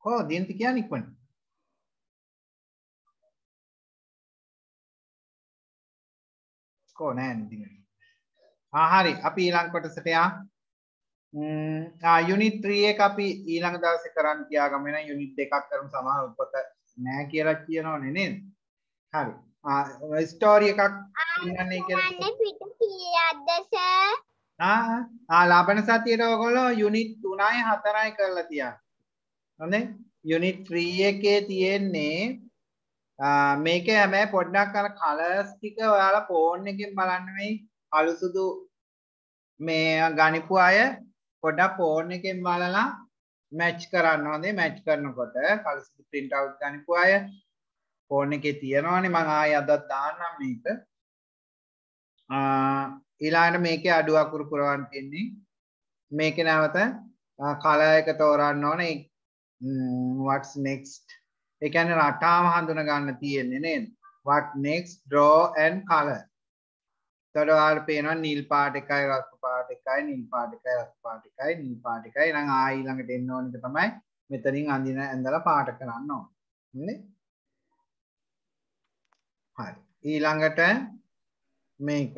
ඔව් දිනිති කියන්න ඉක්මනට. නෑ දිනිති. හරි අපි ඊළඟ කොටසට යුනිට් 3 එක අපි ඊළඟ දවසේ කරන්න තියාගමු වෙන යුනිට් දෙකක් කරමු සමහර පොත නෑ කියලා කියනවනේ නේද? හරි. ස්ටෝරි එකක් ඉන්නන්නේ කියලා. ලබන සතියේ ඔයගොල්ලෝ යුනිට් 3යි 4යි කරලා තියන්න. හොඳේ? යුනිට් 3 එකේ තියෙන්නේ මේකේ හැබැයි පොඩ්ඩක් අර කලර්ස් ටික ඔයාලා ෆෝන් එකෙන් බලන්න මේ අලු සුදු මේ ගණිපු අය පොඩ්ඩක් ෆෝන් එකෙන් බලලා මැච් කරන්න හොඳේ. මැච් කරනකොට කලර් සුදු print out ගණිපු අය ෆෝන් එකේ තියෙනවනේ මම ආයෙ අදත් දාන්නම් මේක. ඊළඟට මේකේ අඩු අකුරු පුරවන්න තියෙන්නේ. මේකේ නැවත කලර් එක තෝරන්න ඕනේ. what's next ඒ කියන්නේ රටාව හඳුන ගන්න තියෙන්නේ නේද? what next draw and color. එතකොට ඔයාලට පේනවා නිල් පාට එකයි රතු පාට එකයි නිල් පාට එකයි රතු පාට එකයි නිල් පාට එකයි. ඊළඟ ඊළඟට එන්න ඕන එක තමයි මෙතනින් අඳින ඇඳලා පාට කරන්න ඕනේ. හරිනේ? හරි. ඊළඟට මේක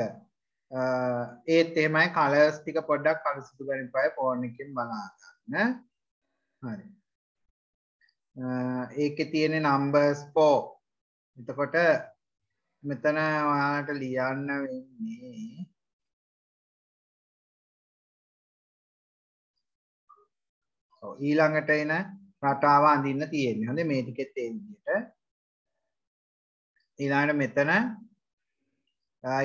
ඒත් එහෙමයි කලර්ස් ටික පොඩ්ඩක් කළු සුදු ගණිතය ෆෝන් එකෙන් බලා ගන්න. හරි. ඒකේ තියෙන numbers 4. එතකොට මෙතන ඔයාලට ලියන්න වෙන්නේ ඊළඟට එන රටාව අඳින්න තියෙන්නේ. හොඳේ මේ ටිකෙත් ඒ විදිහට. ඊළඟට මෙතන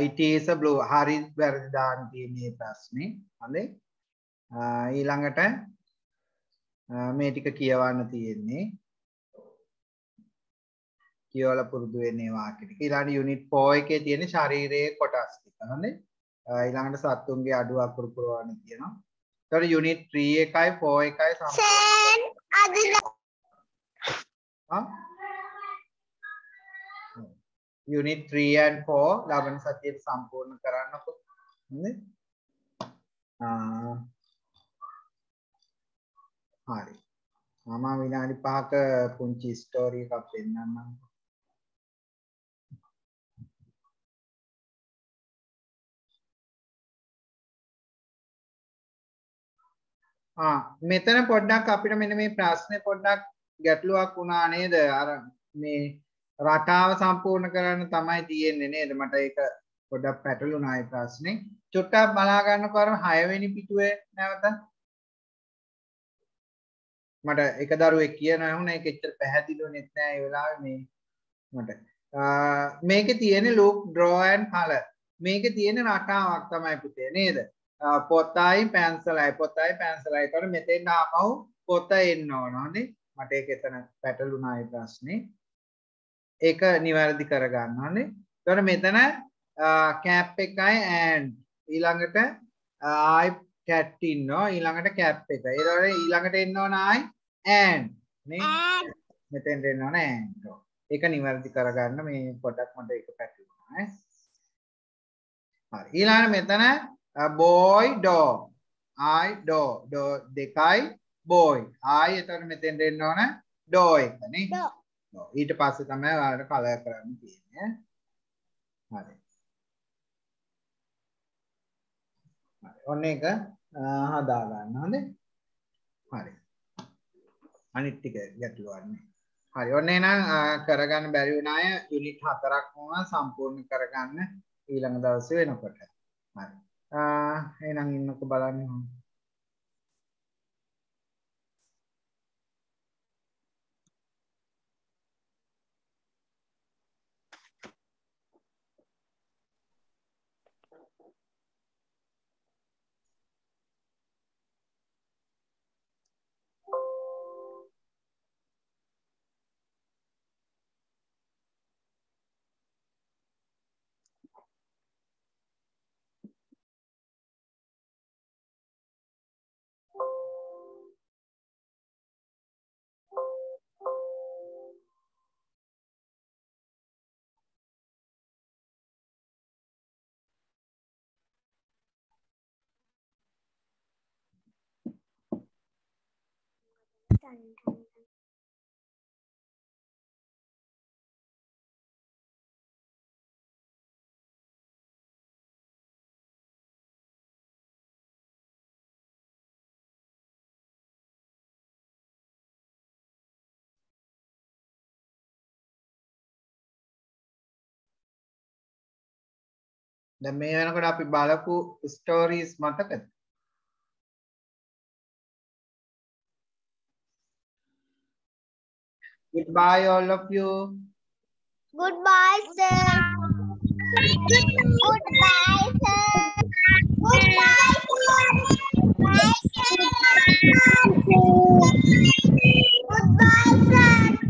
it is a blue හරි වැරදි දාන්න තියෙන්නේ ප්‍රශ්නේ. හොඳේ. ඊළඟට මේ ටික කියවන්න තියෙන්නේ. කියවලා පුරුදු වෙන්නේ වාක්‍ය ටික. ඊළඟ යුනිට් 4 එකේ තියෙන ශරීරයේ කොටස් ටික. හොඳේ. ඊළඟට සත්තුන්ගේ අඩු අකුරු පුරවන්න තියෙනවා. ඒතකොට යුනිට් 3 එකයි 4 එකයි යුනිට් 3 and 4 ලබන සතියේ සම්පූර්ණ කරන්නකො. හොඳේ. හරි. මම විනාඩි 5ක පුංචි ස්ටෝරි එකක් පෙන්නන්නම්. මෙතන පොඩ්ඩක් අපිට මෙන්න මේ ප්‍රශ්නේ පොඩ්ඩක් ගැටලුවක් වුණා නේද? අර මේ රටාව සම්පූර්ණ කරන්න තමයි තියෙන්නේ නේද? මට ඒක පොඩ්ඩක් පැටළුණා ඒ ප්‍රශ්නේ. චුට්ටක් බලා ගන්නකො අර 6 වෙනි පිටුවේ නැවත. මට එක දරුවෙක් කියනවා වුණා ඒක එච්චර පැහැදිලිුනේ නැහැ ඒ වෙලාවේ මේ මට. මේකේ තියෙන look draw and color. මේකේ තියෙන රටාවක් තමයි පුතේ නේද? පොතයි පැන්සලයි පොතයි පැන්සලයි. ඒතකොට මෙතෙන් ආපහු පොත එන්න ඕන. හොඳේ. මට ඒක එතන පැටළුණා ඒ ප්‍රශ්නේ. ඒක නිවැරදි කරගන්න ඕනේ. එතකොට මෙතන කැප් එකයි and ඊළඟට ආයි කැට් ඉන්නවා ඊළඟට කැප් එක. ඊළඟට ඊළඟට එන්න ඕන ආයි and නේ. මෙතෙන් එන්න ඕන and. ඒක නිවැරදි කරගන්න මේ පොඩක් මට ඒක පැටළුණා ඈ. හරි. ඊළඟට මෙතන boy dog I dog දෙකයි boy I එතකොට මෙතෙන් දෙන්න ඕන dog එක නේ. ඊට පස්සේ තමයි ඔයාලට කලර් කරන්න තියෙන්නේ. හරි. හරි. ඔන්න ඒක හදා ගන්න හොඳේ. හරි. අනිත් ටික ගැටලුවක් නෑ. හරි. ඔන්න එහෙනම් කරගන්න බැරි වුණ අය යුනිට් 4ක් වුණා සම්පූර්ණ කරගන්න ඊළඟ දවසේ වෙනකොට. හරි. එහෙනම් ඉන්නකෝ බලන්න. දැන් මේ වෙනකොට අපි බලපු ස්ටෝරීස් මතකද? Goodbye all of you. Goodbye, sir. Goodbye, sir. Goodbye, sir. Goodbye, sir.